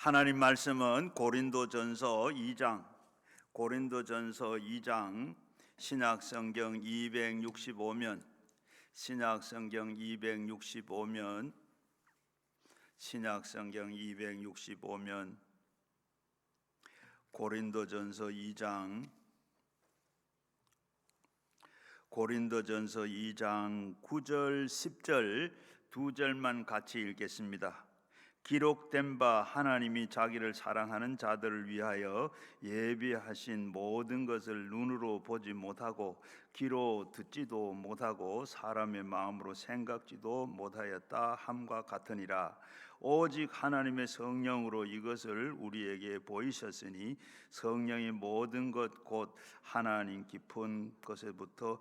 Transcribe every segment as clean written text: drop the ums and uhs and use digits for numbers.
하나님 말씀은 고린도전서 2장 신약성경 265면 고린도전서 2장 9절 10절 두 절만 같이 읽겠습니다. 기록된 바 하나님이 자기를 사랑하는 자들을 위하여 예비하신 모든 것을 눈으로 보지 못하고 귀로 듣지도 못하고 사람의 마음으로 생각지도 못하였다 함과 같으니라. 오직 하나님의 성령으로 이것을 우리에게 보이셨으니 성령이 모든 것 곧 하나님 깊은 것에부터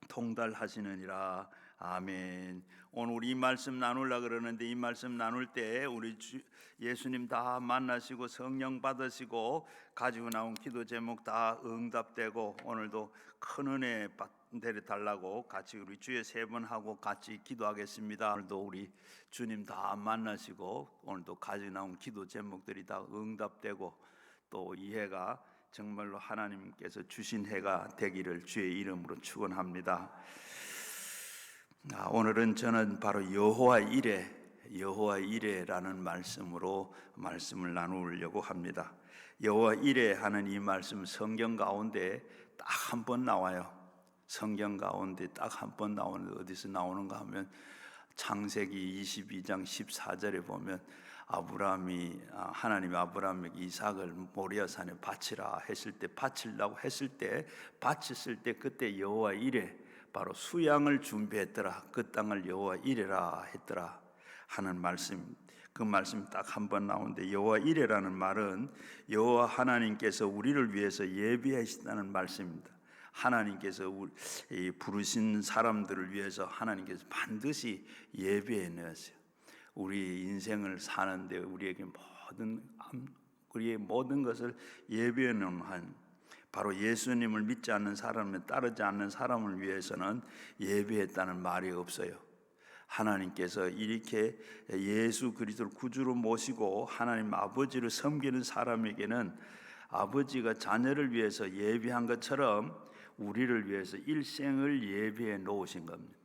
통달하시느니라. 아멘. 오늘 우리 이 말씀 나누려고 그러는데, 이 말씀 나눌 때 우리 예수님 다 만나시고 성령 받으시고 가지고 나온 기도 제목 다 응답되고 오늘도 큰 은혜 내려달라고 같이 우리 주에 세 번 하고 같이 기도하겠습니다. 오늘도 우리 주님 다 만나시고 오늘도 가지고 나온 기도 제목들이 다 응답되고 또 이 해가 정말로 하나님께서 주신 해가 되기를 주의 이름으로 축원합니다. 오늘은 저는 바로 여호와 이레라는 말씀으로 말씀을 나누려고 합니다. 여호와 이레 하는 이 말씀 성경 가운데 딱 한 번 나와요. 성경 가운데 딱 한 번 나오는데 어디서 나오는가 하면 창세기 22장 14절에 보면 하나님이 아브라함에게 이삭을 모리아산에 바치라 했을 때, 바치려고 했을 때, 바쳤을 때 그때 여호와 이레, 바로 수양을 준비했더라, 그 땅을 여호와 이레라 했더라 하는 말씀, 그 말씀 딱 한 번 나오는데, 여호와 이레라는 말은 여호와 하나님께서 우리를 위해서 예비하신다는 말씀입니다. 하나님께서 부르신 사람들을 위해서 하나님께서 반드시 예비해 놓으세요. 우리 인생을 사는데 우리의 모든 것을 예비해 놓은 한, 바로 예수님을 믿지 않는 사람을 따르지 않는 사람을 위해서는 예비했다는 말이 없어요. 하나님께서 이렇게 예수 그리스도를 구주로 모시고 하나님 아버지를 섬기는 사람에게는 아버지가 자녀를 위해서 예비한 것처럼 우리를 위해서 일생을 예비해 놓으신 겁니다.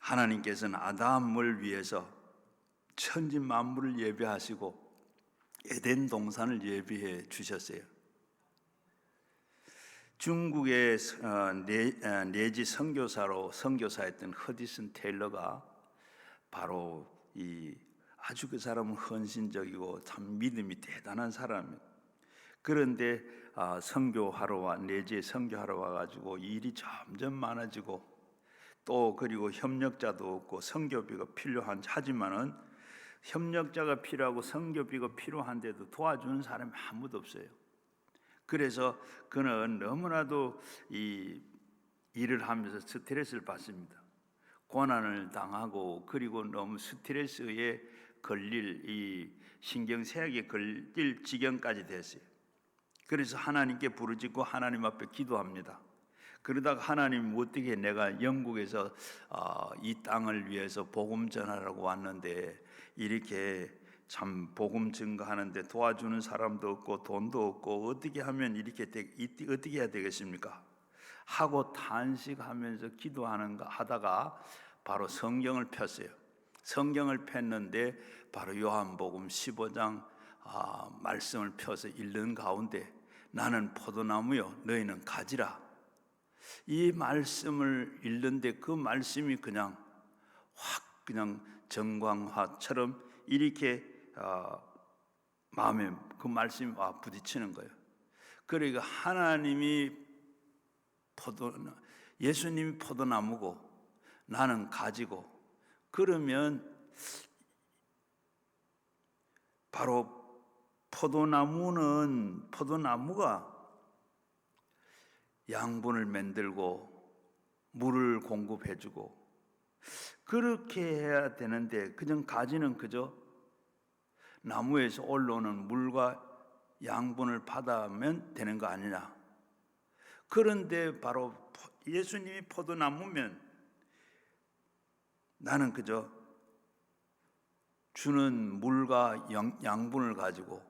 하나님께서는 아담을 위해서 천지 만물을 예비하시고 에덴 동산을 예비해 주셨어요. 중국의 내지 선교사였던 허디슨 테일러가 바로 아주 그 사람은 헌신적이고 참 믿음이 대단한 사람이에요. 그런데 내지에 선교하러 와가지고 일이 점점 많아지고 또 그리고 협력자도 없고 선교비가 하지만은 협력자가 필요하고 선교비가 필요한데도 도와주는 사람이 아무도 없어요. 그래서 그는 너무나도 이 일을 하면서 스트레스를 받습니다. 고난을 당하고 그리고 너무 스트레스에 걸릴 신경쇠약에 걸릴 지경까지 됐어요. 그래서 하나님께 부르짖고 하나님 앞에 기도합니다. 그러다가 하나님 어떻게 내가 영국에서 이 땅을 위해서 복음 전하라고 왔는데 이렇게 참 복음 증거하는데 도와주는 사람도 없고 돈도 없고 어떻게 하면 어떻게 해야 되겠습니까? 하고 탄식하면서 하다가 바로 성경을 폈어요. 성경을 폈는데 바로 요한복음 15장 말씀을 펴서 읽는 가운데 나는 포도나무요 너희는 가지라. 이 말씀을 읽는데 그 말씀이 그냥 정광화처럼 이렇게 마음에 그 말씀이 부딪히는 거예요. 그러니까 예수님이 포도나무고 나는 가지고, 그러면 바로 포도나무가 양분을 만들고 물을 공급해주고 그렇게 해야 되는데 그냥 가지는 그저 나무에서 올라오는 물과 양분을 받으면 되는 거 아니냐. 그런데 바로 예수님이 포도나무면 나는 그저 주는 물과 양분을 가지고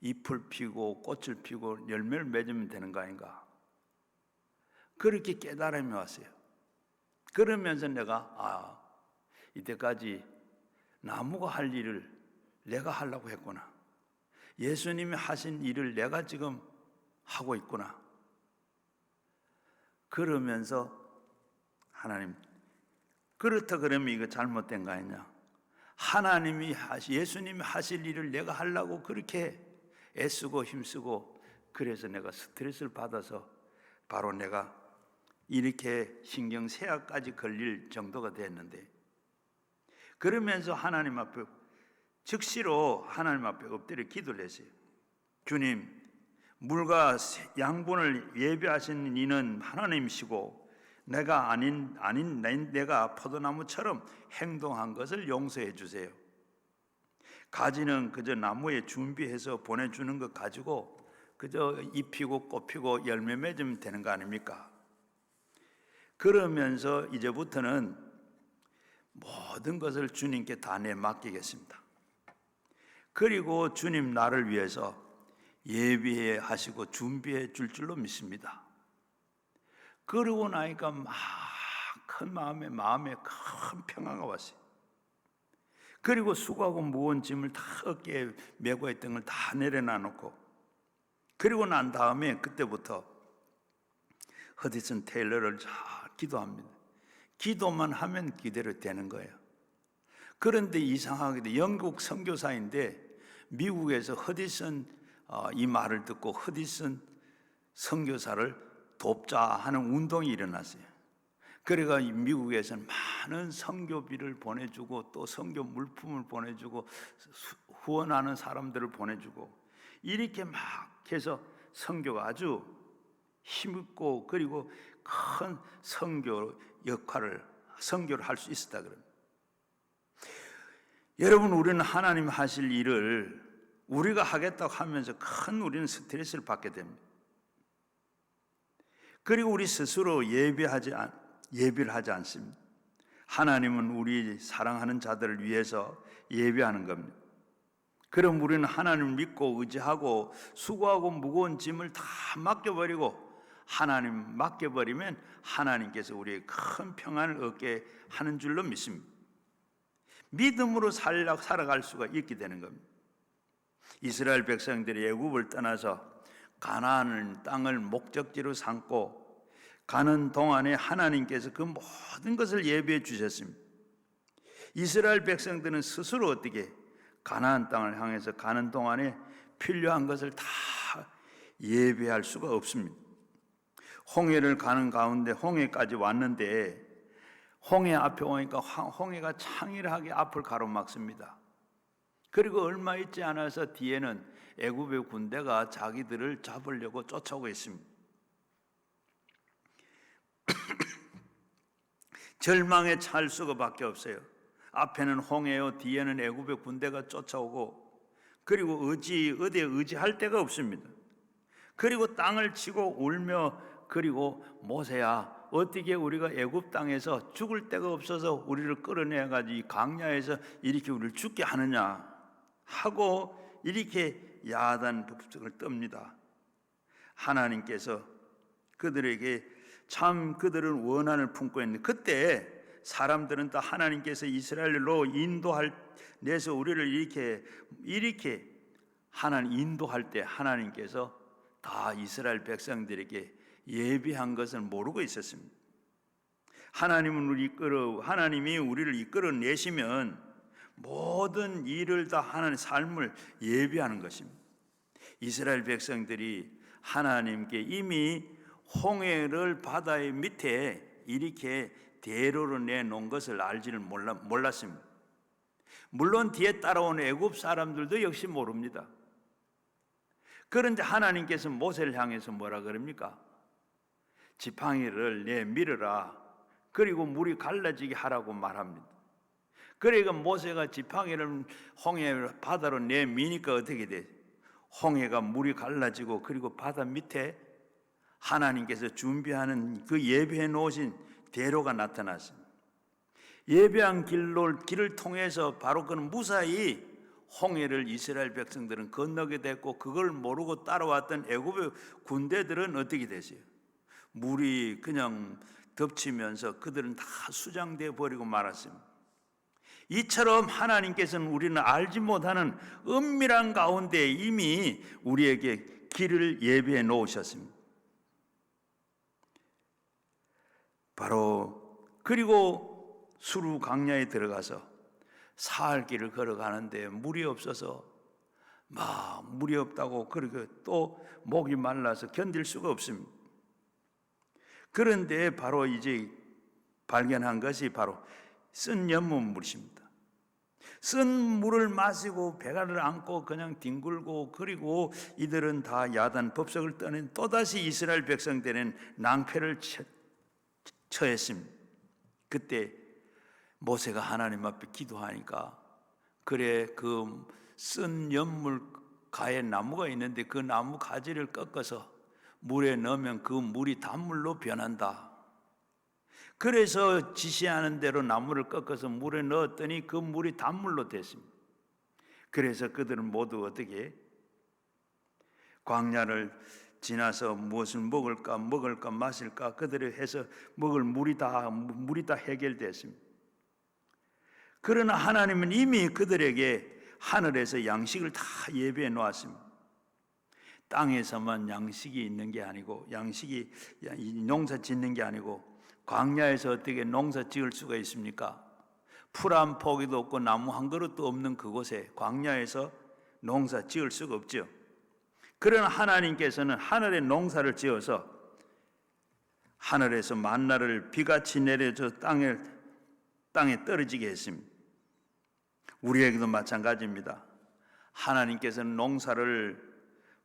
잎을 피고 꽃을 피고 열매를 맺으면 되는 거 아닌가, 그렇게 깨달음이 왔어요. 그러면서 내가 이때까지 나무가 할 일을 내가 하려고 했구나, 예수님이 하신 일을 내가 지금 하고 있구나. 그러면서 하나님, 그렇다 그러면 이거 잘못된 거 아니냐, 예수님이 하실 일을 내가 하려고 그렇게 애쓰고 힘쓰고, 그래서 내가 스트레스를 받아서 바로 내가 이렇게 신경쇠약까지 걸릴 정도가 됐는데, 그러면서 하나님 앞에 즉시로 하나님 앞에 엎드려 기도를 했어요. 주님, 물과 양분을 예비하신 이는 하나님이시고 내가 아닌 내가 포도나무처럼 행동한 것을 용서해 주세요. 가지는 그저 나무에 준비해서 보내주는 것 가지고 그저 잎이고 꽃피고 열매 맺으면 되는 거 아닙니까? 그러면서 이제부터는 모든 것을 주님께 다 맡기겠습니다. 그리고 주님 나를 위해서 예비해 하시고 준비해 줄 줄로 믿습니다. 그러고 나니까 큰 마음에 큰 평화가 왔어요. 그리고 수고하고 무거운 짐을 다 어깨에 메고 있던 걸 다 내려놔 놓고, 그리고 난 다음에 그때부터 허디슨 테일러를 잘 기도합니다. 기도만 하면 그대로 되는 거예요. 그런데 이상하게도 영국 선교사인데 미국에서 허디슨 이 말을 듣고 허디슨 선교사를 돕자 하는 운동이 일어났어요. 그래가 미국에서는 많은 선교비를 보내주고 또 선교 물품을 보내주고 후원하는 사람들을 보내주고, 이렇게 막 해서 선교가 아주 힘있고 그리고 큰 선교를 할 수 있었다 그럽니다. 여러분, 우리는 하나님 하실 일을 우리가 하겠다고 하면서 우리는 스트레스를 받게 됩니다. 그리고 우리 스스로 예비를 하지 않습니다. 하나님은 우리 사랑하는 자들을 위해서 예비하는 겁니다. 그럼 우리는 하나님을 믿고 의지하고 수고하고 무거운 짐을 다 맡겨버리고, 하나님 맡겨버리면 하나님께서 우리의 큰 평안을 얻게 하는 줄로 믿습니다. 믿음으로 살아갈 수가 있게 되는 겁니다. 이스라엘 백성들이 애굽을 떠나서 가나안 땅을 목적지로 삼고 가는 동안에 하나님께서 그 모든 것을 예비해 주셨습니다. 이스라엘 백성들은 스스로 어떻게 가나안 땅을 향해서 가는 동안에 필요한 것을 다 예비할 수가 없습니다. 홍해를 가는 가운데 홍해까지 왔는데 홍해 앞에 오니까 홍해가 창일하게 앞을 가로막습니다. 그리고 얼마 있지 않아서 뒤에는 애굽의 군대가 자기들을 잡으려고 쫓아오고 있습니다. 절망에 찰 수가밖에 없어요. 앞에는 홍해요, 뒤에는 애굽의 군대가 쫓아오고, 그리고 어디에 의지할 데가 없습니다. 그리고 땅을 치고 울며, 그리고 모세야, 어떻게 우리가 애굽 땅에서 죽을 데가 없어서 우리를 끌어내가지고 이 강야에서 이렇게 우리를 죽게 하느냐 하고 이렇게 야단 북적을 떱니다. 하나님께서 그들에게 참 그들은 원한을 품고 있는데, 그때 사람들은 다 하나님께서 이스라엘로 내서 우리를 이렇게 하나님 인도할 때 하나님께서 다 이스라엘 백성들에게 예비한 것을 모르고 있었습니다. 하나님이 우리를 이끌어내시면 모든 일을 다 하나님의 삶을 예비하는 것입니다. 이스라엘 백성들이 하나님께 이미 홍해를 바다의 밑에 이렇게 대로로 내놓은 것을 알지를 몰랐습니다. 물론 뒤에 따라온 애굽 사람들도 역시 모릅니다. 그런데 하나님께서 모세를 향해서 뭐라 그럽니까? 지팡이를 내밀어라, 그리고 물이 갈라지게 하라고 말합니다. 그러니까 모세가 지팡이를 홍해 바다로 내미니까 어떻게 돼? 홍해가 물이 갈라지고, 그리고 바다 밑에 하나님께서 준비하는 그 예비해 놓으신 대로가 나타났습니다. 예배한 길을 통해서 바로 그는 무사히 홍해를 이스라엘 백성들은 건너게 됐고, 그걸 모르고 따라왔던 애굽의 군대들은 어떻게 됐어요? 물이 그냥 덮치면서 그들은 다 수장되어 버리고 말았습니다. 이처럼 하나님께서는 우리는 알지 못하는 은밀한 가운데 이미 우리에게 길을 예비해 놓으셨습니다. 바로 그리고 수루 강야에 들어가서 사흘 길을 걸어가는데 물이 없어서 물이 없다고, 그리고 또 목이 말라서 견딜 수가 없습니다. 그런데 바로 이제 발견한 것이 바로 쓴 연못물입니다. 쓴 물을 마시고 배가를 안고 그냥 뒹굴고, 그리고 이들은 다 야단 법석을 떠낸 또다시 이스라엘 백성들은 낭패를 처했습니다. 그때 모세가 하나님 앞에 기도하니까, 그래 그 쓴 연물가에 나무가 있는데 그 나무 가지를 꺾어서 물에 넣으면 그 물이 단물로 변한다. 그래서 지시하는 대로 나무를 꺾어서 물에 넣었더니 그 물이 단물로 됐습니다. 그래서 그들은 모두 어떻게 광야를 지나서 무엇을 먹을까 마실까 그들이 해서 먹을 물이 다 해결됐습니다. 그러나 하나님은 이미 그들에게 하늘에서 양식을 다 예비해 놓았습니다. 땅에서만 양식이 있는 게 아니고, 양식이 농사 짓는 게 아니고, 광야에서 어떻게 농사 지을 수가 있습니까? 풀 한 포기도 없고 나무 한 그릇도 없는 그곳에 광야에서 농사 지을 수가 없죠. 그러나 하나님께서는 하늘에 농사를 지어서 하늘에서 만나를 비같이 내려줘 땅에 떨어지게 했습니다. 우리에게도 마찬가지입니다. 하나님께서는 농사를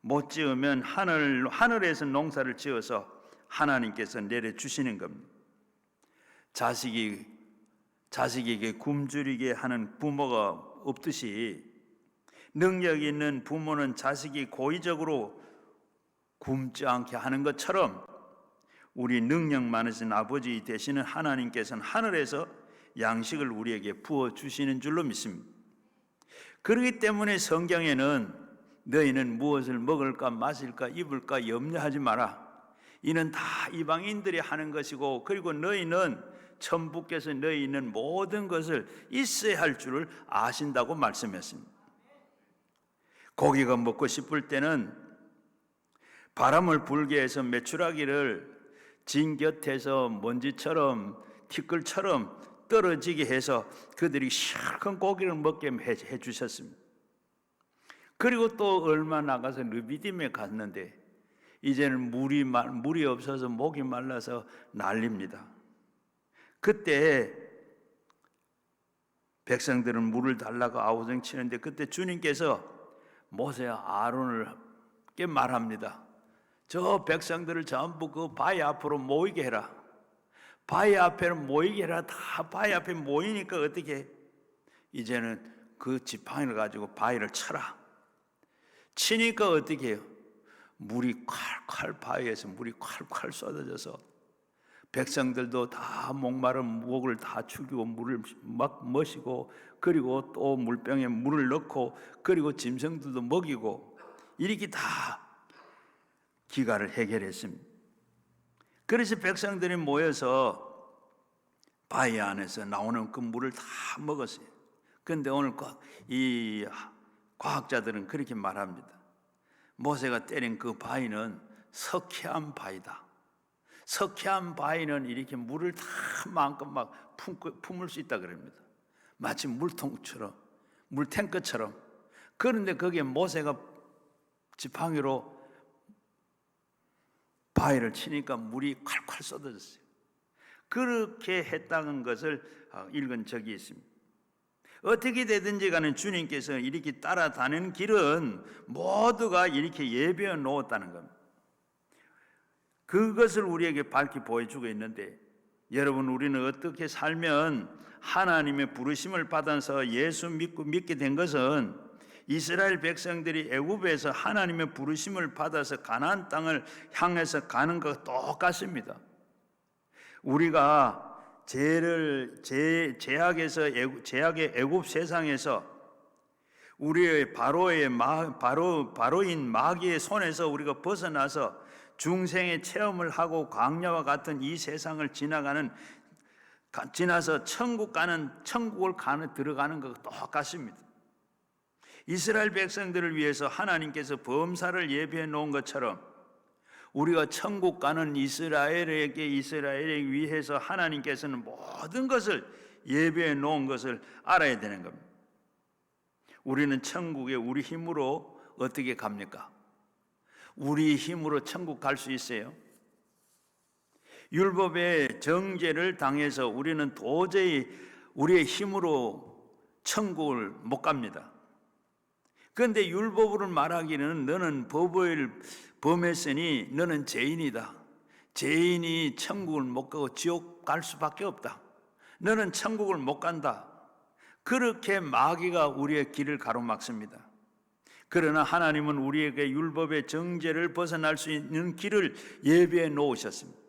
못 지으면 하늘에서 농사를 지어서 하나님께서 내려주시는 겁니다. 자식에게 굶주리게 하는 부모가 없듯이, 능력 있는 부모는 자식이 고의적으로 굶지 않게 하는 것처럼, 우리 능력 많으신 아버지 되시는 하나님께서는 하늘에서 양식을 우리에게 부어주시는 줄로 믿습니다. 그렇기 때문에 성경에는 너희는 무엇을 먹을까 마실까 입을까 염려하지 마라. 이는 다 이방인들이 하는 것이고, 그리고 너희는 천부께서 너희 있는 모든 것을 있어야 할 줄을 아신다고 말씀했습니다. 고기가 먹고 싶을 때는 바람을 불게 해서 메추라기를 진 곁에서 먼지처럼 티끌처럼 떨어지게 해서 그들이 시원한 고기를 먹게 해주셨습니다. 그리고 또 얼마 나가서 르비딤에 갔는데 이제는 물이 없어서 목이 말라서 난립니다. 그때 백성들은 물을 달라고 아우성 치는데, 그때 주님께서 모세와 아론에게 말합니다. 저 백성들을 전부 그 바위 앞으로 모이게 해라. 바위 앞에 모이게 해라. 다 바위 앞에 모이니까 어떻게, 이제는 그 지팡이를 가지고 바위를 쳐라. 치니까 어떻게 해요? 물이 콸콸, 바위에서 물이 콸콸 쏟아져서 백성들도 다 목마른 목을 다 죽이고 물을 막 마시고, 그리고 또 물병에 물을 넣고, 그리고 짐승들도 먹이고, 이렇게 다 기가를 해결했습니다. 그래서 백성들이 모여서 바위 안에서 나오는 그 물을 다 먹었어요. 그런데 오늘 이 과학자들은 그렇게 말합니다. 모세가 때린 그 바위는 석회암 바위다. 석회암 바위는 이렇게 물을 다 마음껏 막 품을 수 있다 그럽니다. 마치 물통처럼, 물탱크처럼. 그런데 거기에 모세가 지팡이로 바위를 치니까 물이 콸콸 쏟아졌어요. 그렇게 했다는 것을 읽은 적이 있습니다. 어떻게 되든지 간에 주님께서 이렇게 따라다니는 길은 모두가 이렇게 예배해 놓았다는 겁니다. 그것을 우리에게 밝히 보여주고 있는데, 여러분, 우리는 어떻게 살면 하나님의 부르심을 받아서 예수 믿게 된 것은 이스라엘 백성들이 애굽에서 하나님의 부르심을 받아서 가나안 땅을 향해서 가는 것과 똑같습니다. 우리가 제약의 애굽 세상에서 우리의 바로인 마귀의 손에서 우리가 벗어나서 중생의 체험을 하고 광야와 같은 이 세상을 지나서 천국을 들어가는 것과 똑같습니다. 이스라엘 백성들을 위해서 하나님께서 범사를 예비해 놓은 것처럼 우리가 천국 가는 이스라엘에 위해서 하나님께서는 모든 것을 예비해 놓은 것을 알아야 되는 겁니다. 우리는 천국에 우리 힘으로 어떻게 갑니까? 우리 힘으로 천국 갈 수 있어요? 율법의 정죄를 당해서 우리는 도저히 우리의 힘으로 천국을 못 갑니다. 그런데 율법으로 말하기는 너는 법을 범했으니 너는 죄인이다. 죄인이 천국을 못 가고 지옥 갈 수밖에 없다. 너는 천국을 못 간다. 그렇게 마귀가 우리의 길을 가로막습니다. 그러나 하나님은 우리에게 율법의 정죄를 벗어날 수 있는 길을 예비해 놓으셨습니다.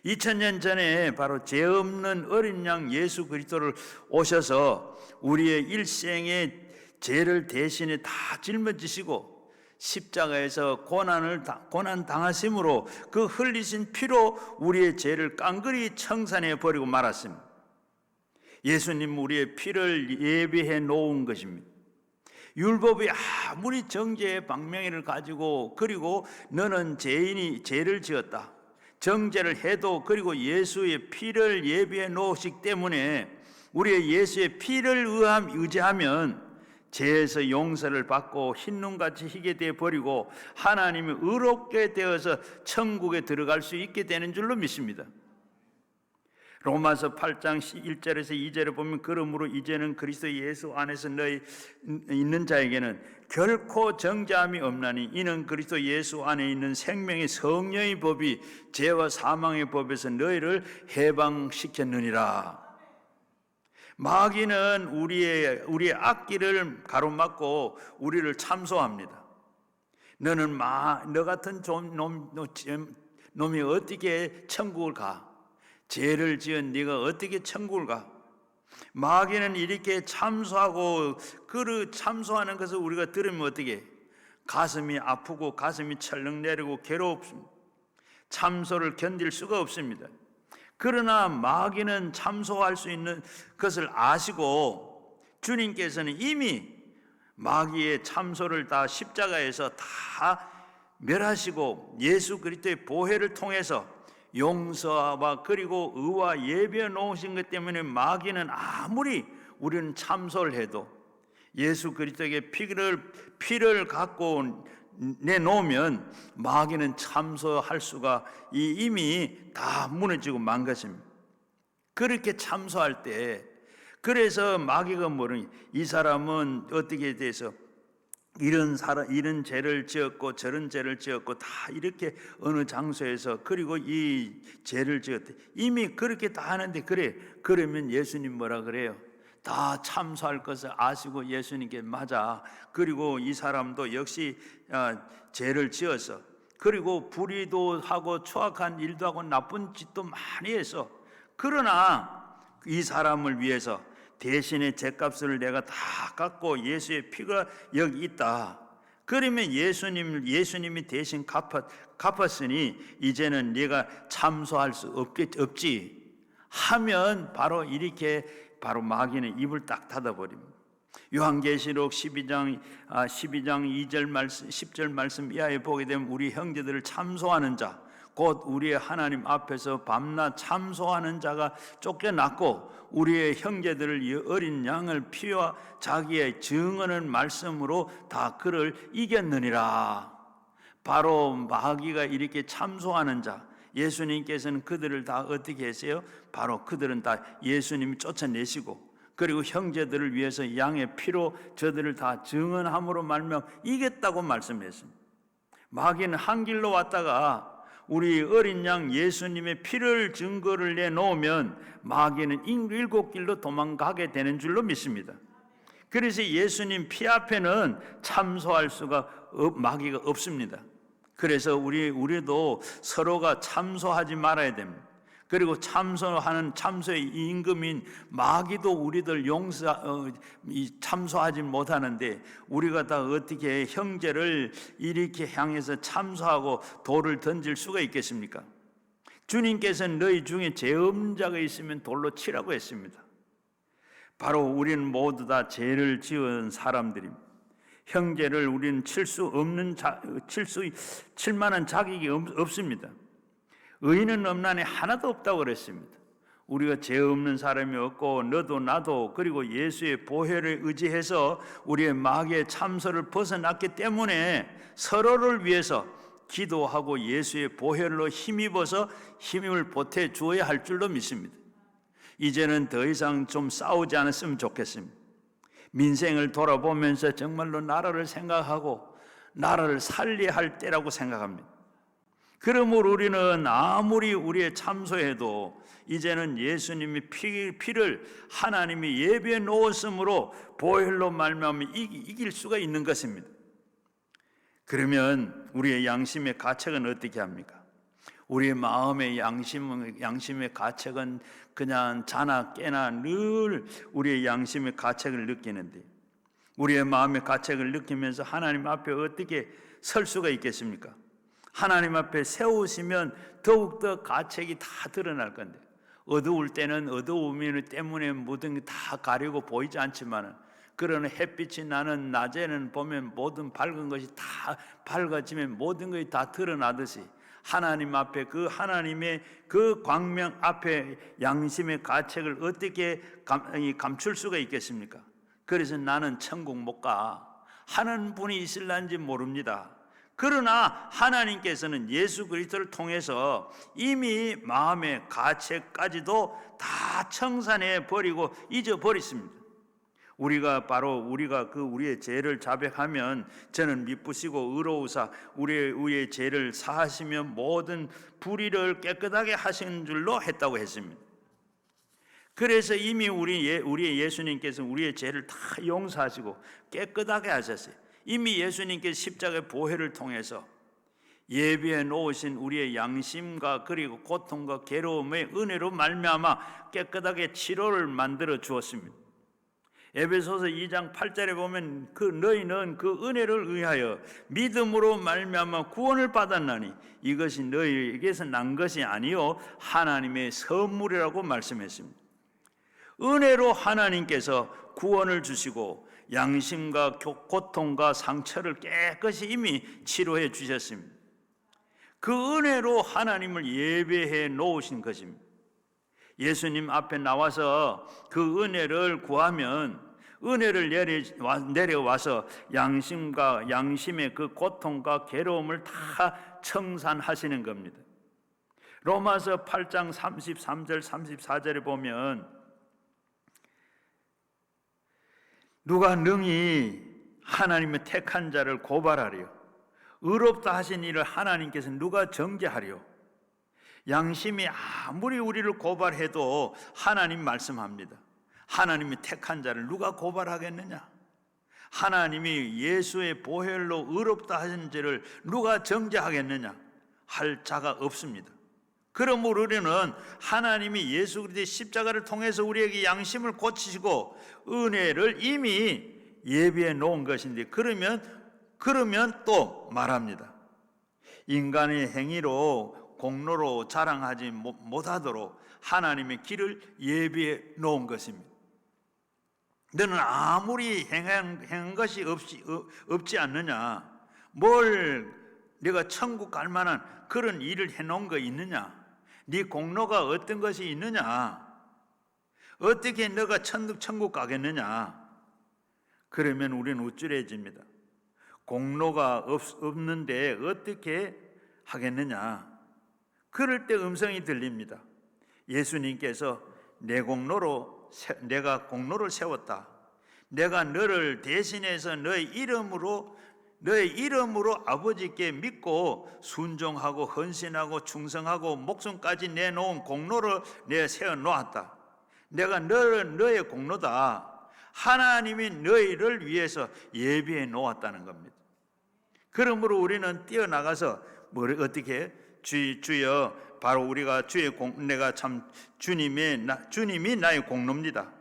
2000년 전에 바로 죄 없는 어린 양 예수 그리스도를 오셔서 우리의 일생의 죄를 대신에 다 짊어지시고 십자가에서 고난 당하심으로 그 흘리신 피로 우리의 죄를 깡그리 청산해 버리고 말았습니다. 예수님 우리의 피를 예비해 놓은 것입니다. 율법이 아무리 정죄의 방명이를 가지고 그리고 너는 죄를 지었다. 정죄를 해도 그리고 예수의 피를 예비해 놓으시기 때문에 우리의 예수의 피를 의지하면 죄에서 용서를 받고 흰눈같이 희게 되어 버리고 하나님이 의롭게 되어서 천국에 들어갈 수 있게 되는 줄로 믿습니다. 로마서 8장 1절에서 2절에 보면 그러므로 이제는 그리스도 예수 안에서 너희 있는 자에게는 결코 정죄함이 없나니 이는 그리스도 예수 안에 있는 생명의 성령의 법이 죄와 사망의 법에서 너희를 해방시켰느니라. 마귀는 우리의 앞길을 가로막고 우리를 참소합니다. 너 같은 놈이 어떻게 천국을 가? 죄를 지은 네가 어떻게 천국을 가? 마귀는 이렇게 참소하고 참소하는 것을 우리가 들으면 어떻게? 가슴이 아프고 가슴이 철렁 내리고 괴롭습니다. 참소를 견딜 수가 없습니다. 그러나 마귀는 참소할 수 있는 것을 아시고 주님께서는 이미 마귀의 참소를 다 십자가에서 다 멸하시고 예수 그리스도의 보혈을 통해서 용서와 그리고 의와 예비해 놓으신 것 때문에 마귀는 아무리 우리는 참소를 해도 예수 그리스도에게 피를 갖고 내놓으면 마귀는 참소할 수가 이미 다 무너지고 만 것입니다. 그렇게 참소할 때 그래서 마귀가 모르니 이 사람은 어떻게 돼서 이런 죄를 지었고 저런 죄를 지었고 다 이렇게 어느 장소에서 그리고 이 죄를 지었대. 이미 그렇게 다 하는데 그러면 예수님 뭐라 그래요? 다 참소할 것을 아시고 예수님께 맞아. 그리고 이 사람도 역시 죄를 지어서 그리고 불의도 하고 추악한 일도 하고 나쁜 짓도 많이 해서 그러나 이 사람을 위해서 대신에 죄값을 내가 다 갚고 예수의 피가 여기 있다. 그러면 예수님이 대신 갚았으니 이제는 네가 참소할 수 없지 하면 바로 이렇게 바로 마귀는 입을 딱 닫아버립니다. 요한계시록 12장 2절 말씀 10절 말씀 이하에 보게 되면 우리 형제들을 참소하는 자 곧 우리의 하나님 앞에서 밤낮 참소하는 자가 쫓겨났고 우리의 형제들을 어린 양을 피와 자기의 증언을 말씀으로 다 그를 이겼느니라. 바로 마귀가 이렇게 참소하는 자 예수님께서는 그들을 다 어떻게 했어요? 바로 그들은 다 예수님이 쫓아내시고 그리고 형제들을 위해서 양의 피로 저들을 다 증언함으로 말미암아 이겼다고 말씀했습니다. 마귀는 한 길로 왔다가 우리 어린 양 예수님의 피를 증거를 내놓으면 마귀는 일곱 길로 도망가게 되는 줄로 믿습니다. 그래서 예수님 피 앞에는 참소할 수가 마귀가 없습니다. 그래서 우리도 서로가 참소하지 말아야 됩니다. 그리고 참소하는 참소의 임금인 마귀도 우리들 참소하지 못하는데 우리가 다 어떻게 형제를 이렇게 향해서 참소하고 돌을 던질 수가 있겠습니까? 주님께서는 너희 중에 죄 없는 자가 있으면 돌로 치라고 했습니다. 바로 우리는 모두 다 죄를 지은 사람들입니다. 형제를 우리는 칠 만한 자격이 없습니다. 의인은 없나니 하나도 없다고 그랬습니다. 우리가 죄 없는 사람이 없고 너도 나도 그리고 예수의 보혈을 의지해서 우리의 마귀의 참소를 벗어났기 때문에 서로를 위해서 기도하고 예수의 보혈로 힘입어서 힘을 보태 주어야 할 줄로 믿습니다. 이제는 더 이상 좀 싸우지 않았으면 좋겠습니다. 민생을 돌아보면서 정말로 나라를 생각하고 나라를 살려야 할 때라고 생각합니다. 그러므로 우리는 아무리 우리의 참소해도 이제는 예수님이 피를 하나님이 예비해 놓았으므로 보혈로 말미암아 이길 수가 있는 것입니다. 그러면 우리의 양심의 가책은 어떻게 합니까? 우리의 마음의 양심의 가책은 그냥 자나 깨나 늘 우리의 양심의 가책을 느끼는데 우리의 마음의 가책을 느끼면서 하나님 앞에 어떻게 설 수가 있겠습니까? 하나님 앞에 세우시면 더욱더 가책이 다 드러날 건데 어두울 때는 어두움 때문에 모든 게 다 가리고 보이지 않지만 그러나 햇빛이 나는 낮에는 보면 모든 밝은 것이 다 밝아지면 모든 것이 다 드러나듯이 하나님 앞에 그 하나님의 그 광명 앞에 양심의 가책을 어떻게 감출 수가 있겠습니까? 그래서 나는 천국 못 가 하는 분이 있을런지 모릅니다. 그러나 하나님께서는 예수 그리스도를 통해서 이미 마음의 가책까지도 다 청산해 버리고 잊어버렸습니다. 우리가 우리의 죄를 자백하면 저는 미쁘시고 의로우사 우리의 죄를 사하시며 모든 불의를 깨끗하게 하신 줄로 했다고 했습니다. 그래서 이미 우리의 예수님께서 우리의 죄를 다 용서하시고 깨끗하게 하셨어요. 이미 예수님께서 십자가의 보혈을 통해서 예비해 놓으신 우리의 양심과 그리고 고통과 괴로움의 은혜로 말미암아 깨끗하게 치료를 만들어 주었습니다. 에베소서 2장 8절에 보면 너희는 그 은혜를 의하여 믿음으로 말미암아 구원을 받았나니 이것이 너희에게서 난 것이 아니요 하나님의 선물이라고 말씀했습니다. 은혜로 하나님께서 구원을 주시고 양심과 고통과 상처를 깨끗이 이미 치료해 주셨습니다. 그 은혜로 하나님을 예배해 놓으신 것입니다. 예수님 앞에 나와서 그 은혜를 구하면 은혜를 내려와서 양심의 그 고통과 괴로움을 다 청산하시는 겁니다. 로마서 8장 33절 34절에 보면 누가 능히 하나님의 택한 자를 고발하리요 의롭다 하신 이를 하나님께서 누가 정죄하리요 양심이 아무리 우리를 고발해도 하나님 말씀합니다. 하나님이 택한 자를 누가 고발하겠느냐? 하나님이 예수의 보혈로 의롭다 하신 죄를 누가 정죄하겠느냐? 할 자가 없습니다. 그러므로 우리는 하나님이 예수 그리스도의 십자가를 통해서 우리에게 양심을 고치시고 은혜를 이미 예비해 놓은 것인데 그러면 또 말합니다. 인간의 행위로 공로로 자랑하지 못하도록 하나님의 길을 예비해 놓은 것입니다. 너는 아무리 행한 것이 없지 않느냐? 뭘 네가 천국 갈 만한 그런 일을 해놓은 거 있느냐? 네 공로가 어떤 것이 있느냐? 어떻게 너가 천국 가겠느냐? 그러면 우리는 우쭐해집니다. 공로가 없는데 어떻게 하겠느냐? 그럴 때 음성이 들립니다. 예수님께서 내가 공로를 세웠다. 내가 너를 대신해서 너의 이름으로 아버지께 믿고 순종하고 헌신하고 충성하고 목숨까지 내놓은 공로를 내가 세워놓았다. 내가 너의 공로다. 하나님이 너희를 위해서 예비해 놓았다는 겁니다. 그러므로 우리는 뛰어나가서 어떻게 주여 바로 우리가 내가 참 주님이 나의 공로입니다.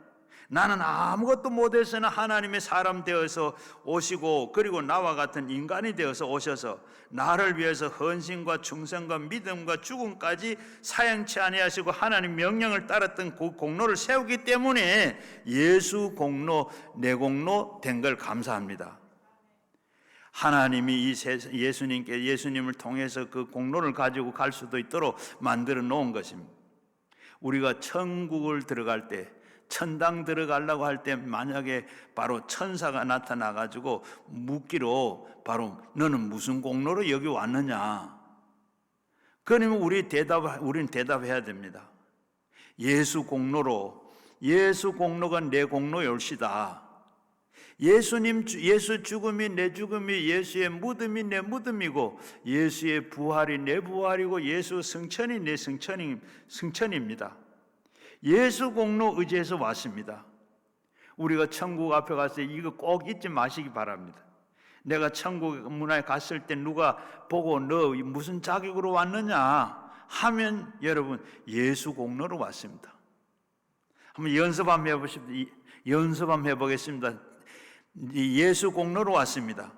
나는 아무것도 못해서는 하나님의 사람 되어서 오시고, 그리고 나와 같은 인간이 되어서 오셔서 나를 위해서 헌신과 충성과 믿음과 죽음까지 사양치 아니하시고 하나님 명령을 따랐던 그 공로를 세우기 때문에 예수 공로, 내 공로 된 걸 감사합니다. 하나님이 예수님을 통해서 그 공로를 가지고 갈 수도 있도록 만들어 놓은 것입니다. 우리가 천국을 들어갈 때, 천당 들어가려고 할 때 만약에 바로 천사가 나타나 가지고 묻기로, 바로 너는 무슨 공로로 여기 왔느냐? 그러면 우리는 대답해야 됩니다. 예수 공로로, 예수 공로가 내 공로일시다. 예수 죽음이 내 죽음이, 예수의 무덤이 내 무덤이고, 예수의 부활이 내 부활이고, 예수 승천이 내 승천입니다. 예수 공로 의지해서 왔습니다. 우리가 천국 앞에 갔을 때 이거 꼭 잊지 마시기 바랍니다. 내가 천국 문화에 갔을 때 누가 보고 너 무슨 자격으로 왔느냐 하면 여러분 예수 공로로 왔습니다. 한번 연습 한번 해보겠습니다. 예수 공로로 왔습니다.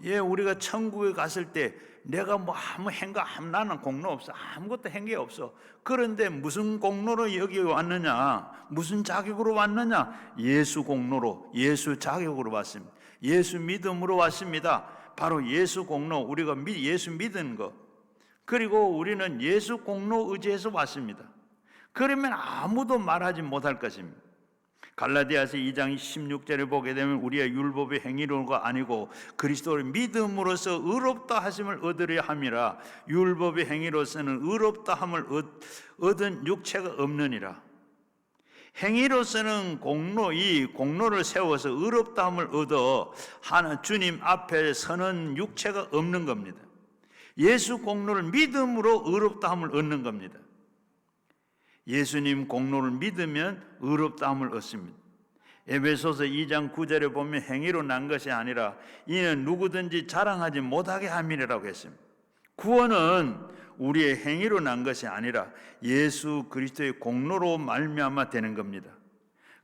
예, 우리가 천국에 갔을 때 내가 뭐 아무 나는 공로 없어. 아무것도 한 게 없어. 그런데 무슨 공로로 여기 왔느냐? 무슨 자격으로 왔느냐? 예수 공로로, 예수 자격으로 왔습니다. 예수 믿음으로 왔습니다. 바로 예수 공로, 우리가 예수 믿은 거. 그리고 우리는 예수 공로 의지해서 왔습니다. 그러면 아무도 말하지 못할 것입니다. 갈라디아서 2장 16절을 보게 되면 우리의 율법의 행위로가 아니고 그리스도를 믿음으로써 의롭다 하심을 얻으려 함이라. 율법의 행위로서는 의롭다 함을 얻은 육체가 없느니라. 행위로서는 이 공로를 세워서 의롭다 함을 얻어 주님 앞에 서는 육체가 없는 겁니다. 예수 공로를 믿음으로 의롭다 함을 얻는 겁니다. 예수님 공로를 믿으면 의롭다함을 얻습니다. 에베소서 2장 9절에 보면 행위로 난 것이 아니라 이는 누구든지 자랑하지 못하게 함이라고 했습니다. 구원은 우리의 행위로 난 것이 아니라 예수 그리스도의 공로로 말미암아 되는 겁니다.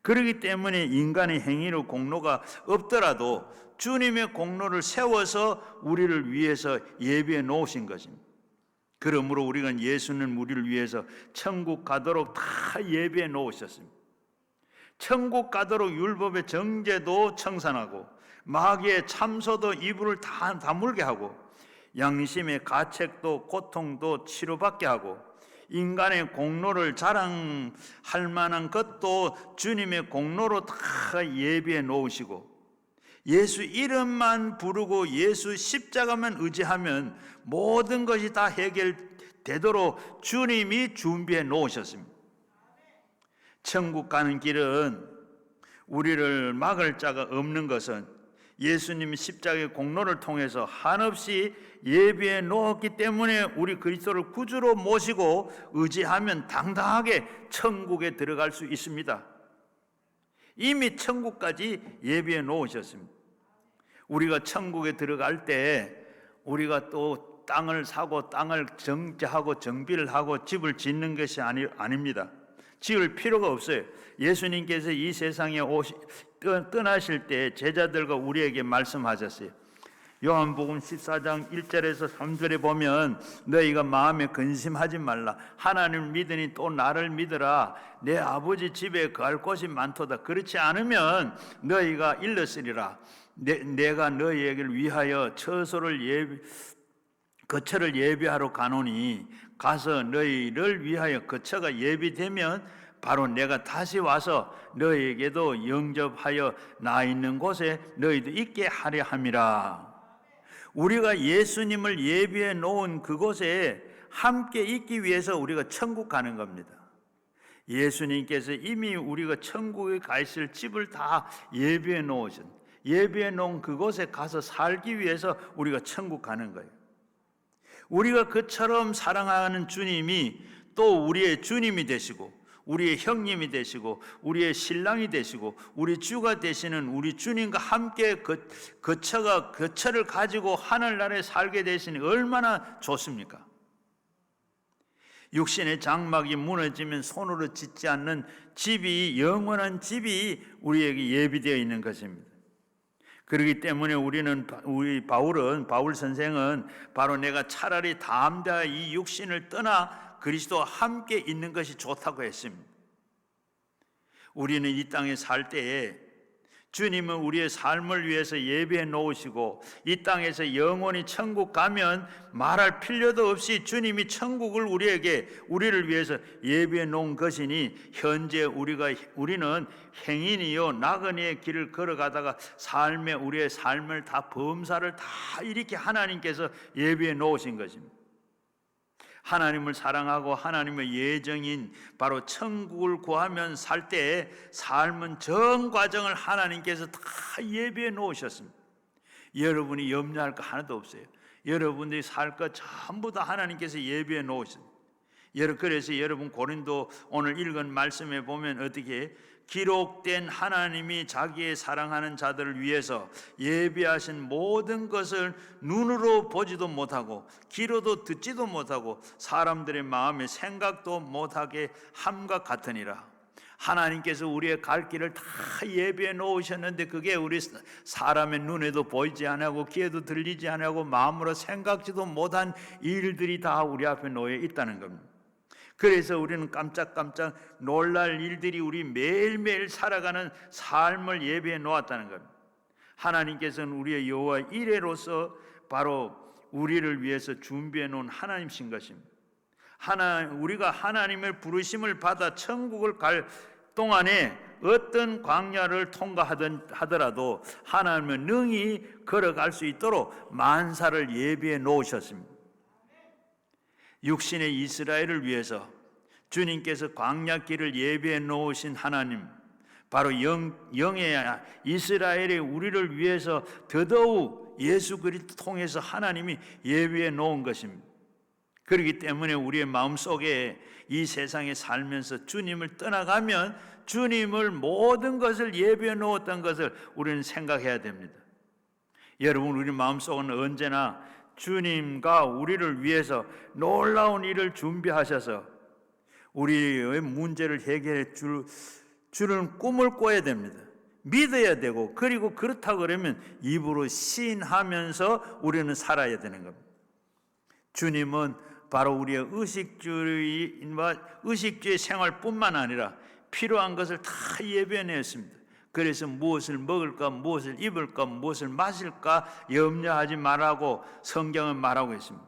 그렇기 때문에 인간의 행위로 공로가 없더라도 주님의 공로를 세워서 우리를 위해서 예비해 놓으신 것입니다. 그러므로 우리가 예수는 우리를 위해서 천국 가도록 다 예비해 놓으셨습니다. 천국 가도록 율법의 정죄도 청산하고 마귀의 참소도 이불을 다 다물게 하고 양심의 가책도 고통도 치료받게 하고 인간의 공로를 자랑할 만한 것도 주님의 공로로 다 예비해 놓으시고 예수 이름만 부르고 예수 십자가만 의지하면 모든 것이 다 해결되도록 주님이 준비해 놓으셨습니다. 천국 가는 길은 우리를 막을 자가 없는 것은 예수님이 십자가의 공로를 통해서 한없이 예비해 놓았기 때문에 우리 그리스도를 구주로 모시고 의지하면 당당하게 천국에 들어갈 수 있습니다. 이미 천국까지 예비해 놓으셨습니다. 우리가 천국에 들어갈 때 우리가 또 땅을 사고 땅을 정지하고 정비를 하고 집을 짓는 것이 아닙니다. 지을 필요가 없어요. 예수님께서 이 세상에 떠나실 때 제자들과 우리에게 말씀하셨어요. 요한복음 14장 1절에서 3절에 보면 너희가 마음에 근심하지 말라. 하나님을 믿으니 또 나를 믿으라. 내 아버지 집에 거할 곳이 많도다. 그렇지 않으면 너희가 일렀으리라. 내가 너희에게 위하여 거처를 예비하러 가노니 가서 너희를 위하여 거처가 예비되면 바로 내가 다시 와서 너희에게도 영접하여 나 있는 곳에 너희도 있게 하려 함이라. 우리가 예수님을 예비해 놓은 그곳에 함께 있기 위해서 우리가 천국 가는 겁니다. 예수님께서 이미 우리가 천국에 가 있을 집을 다 예비해 놓은 그곳에 가서 살기 위해서 우리가 천국 가는 거예요. 우리가 그처럼 사랑하는 주님이 또 우리의 주님이 되시고 우리의 형님이 되시고 우리의 신랑이 되시고 우리 주가 되시는 우리 주님과 함께 거처를 가지고 하늘나라에 살게 되시니 얼마나 좋습니까? 육신의 장막이 무너지면 손으로 짓지 않는 집이, 영원한 집이 우리에게 예비되어 있는 것입니다. 그렇기 때문에 바울 선생은 바로 내가 차라리 담대하 이 육신을 떠나 그리스도와 함께 있는 것이 좋다고 했습니다. 우리는 이 땅에 살 때에 주님은 우리의 삶을 위해서 예비해 놓으시고, 이 땅에서 영원히 천국 가면 말할 필요도 없이 주님이 천국을 우리를 위해서 예비해 놓은 것이니, 현재 우리는 행인이요 나그네의 길을 걸어가다가 우리의 삶을 다, 범사를 다 이렇게 하나님께서 예비해 놓으신 것입니다. 하나님을 사랑하고 하나님의 예정인 바로 천국을 구하면 살 때 삶은 전 과정을 하나님께서 다 예비해 놓으셨습니다. 여러분이 염려할 거 하나도 없어요. 여러분들이 살 것 전부 다 하나님께서 예비해 놓으셨습니다. 그래서 여러분 고린도 오늘 읽은 말씀에 보면 어떻게 기록된 하나님이 자기의 사랑하는 자들을 위해서 예비하신 모든 것을 눈으로 보지도 못하고 귀로도 듣지도 못하고 사람들의 마음에 생각도 못하게 함과 같으니라. 하나님께서 우리의 갈 길을 다 예비해 놓으셨는데 그게 우리 사람의 눈에도 보이지 않고 귀에도 들리지 않고 마음으로 생각지도 못한 일들이 다 우리 앞에 놓여 있다는 겁니다. 그래서 우리는 깜짝깜짝 놀랄 일들이 우리 매일매일 살아가는 삶을 예비해 놓았다는 겁니다. 하나님께서는 우리의 여호와 이레로서 바로 우리를 위해서 준비해 놓은 하나님이신 것입니다. 우리가 하나님의 부르심을 받아 천국을 갈 동안에 어떤 광야를 통과하더라도 하나님은 능히 걸어갈 수 있도록 만사를 예비해 놓으셨습니다. 육신의 이스라엘을 위해서 주님께서 광야길을 예비해 놓으신 하나님, 바로 영의 이스라엘의 우리를 위해서 더더욱 예수 그리스도 통해서 하나님이 예비해 놓은 것입니다. 그렇기 때문에 우리의 마음속에 이 세상에 살면서 주님을 떠나가면 주님을 모든 것을 예비해 놓았던 것을 우리는 생각해야 됩니다. 여러분, 우리 마음속은 언제나 주님과 우리를 위해서 놀라운 일을 준비하셔서 우리의 문제를 해결해 주는 꿈을 꿔야 됩니다. 믿어야 되고, 그리고 그렇다고 그러면 입으로 시인하면서 우리는 살아야 되는 겁니다. 주님은 바로 우리의 의식주의 생활뿐만 아니라 필요한 것을 다 예비해 냈습니다. 그래서 무엇을 먹을까, 무엇을 입을까, 무엇을 마실까 염려하지 말라고 성경은 말하고 있습니다.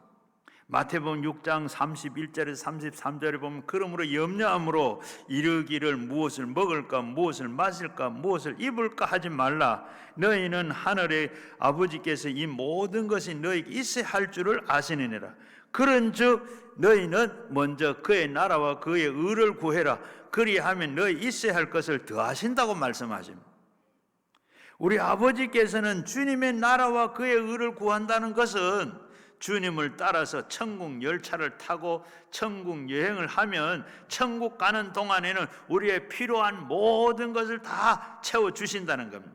마태복음 6장 31절에서 33절에 보면 그러므로 염려함으로 이르기를 무엇을 먹을까, 무엇을 마실까, 무엇을 입을까 하지 말라. 너희는 하늘의 아버지께서 이 모든 것이 너희에게 있어야 할 줄을 아시느니라. 그런즉 너희는 먼저 그의 나라와 그의 의를 구해라. 그리하면 너희 있어야 할 것을 더하신다고 말씀하십니다. 우리 아버지께서는 주님의 나라와 그의 의를 구한다는 것은 주님을 따라서 천국 열차를 타고 천국 여행을 하면 천국 가는 동안에는 우리의 필요한 모든 것을 다 채워주신다는 겁니다.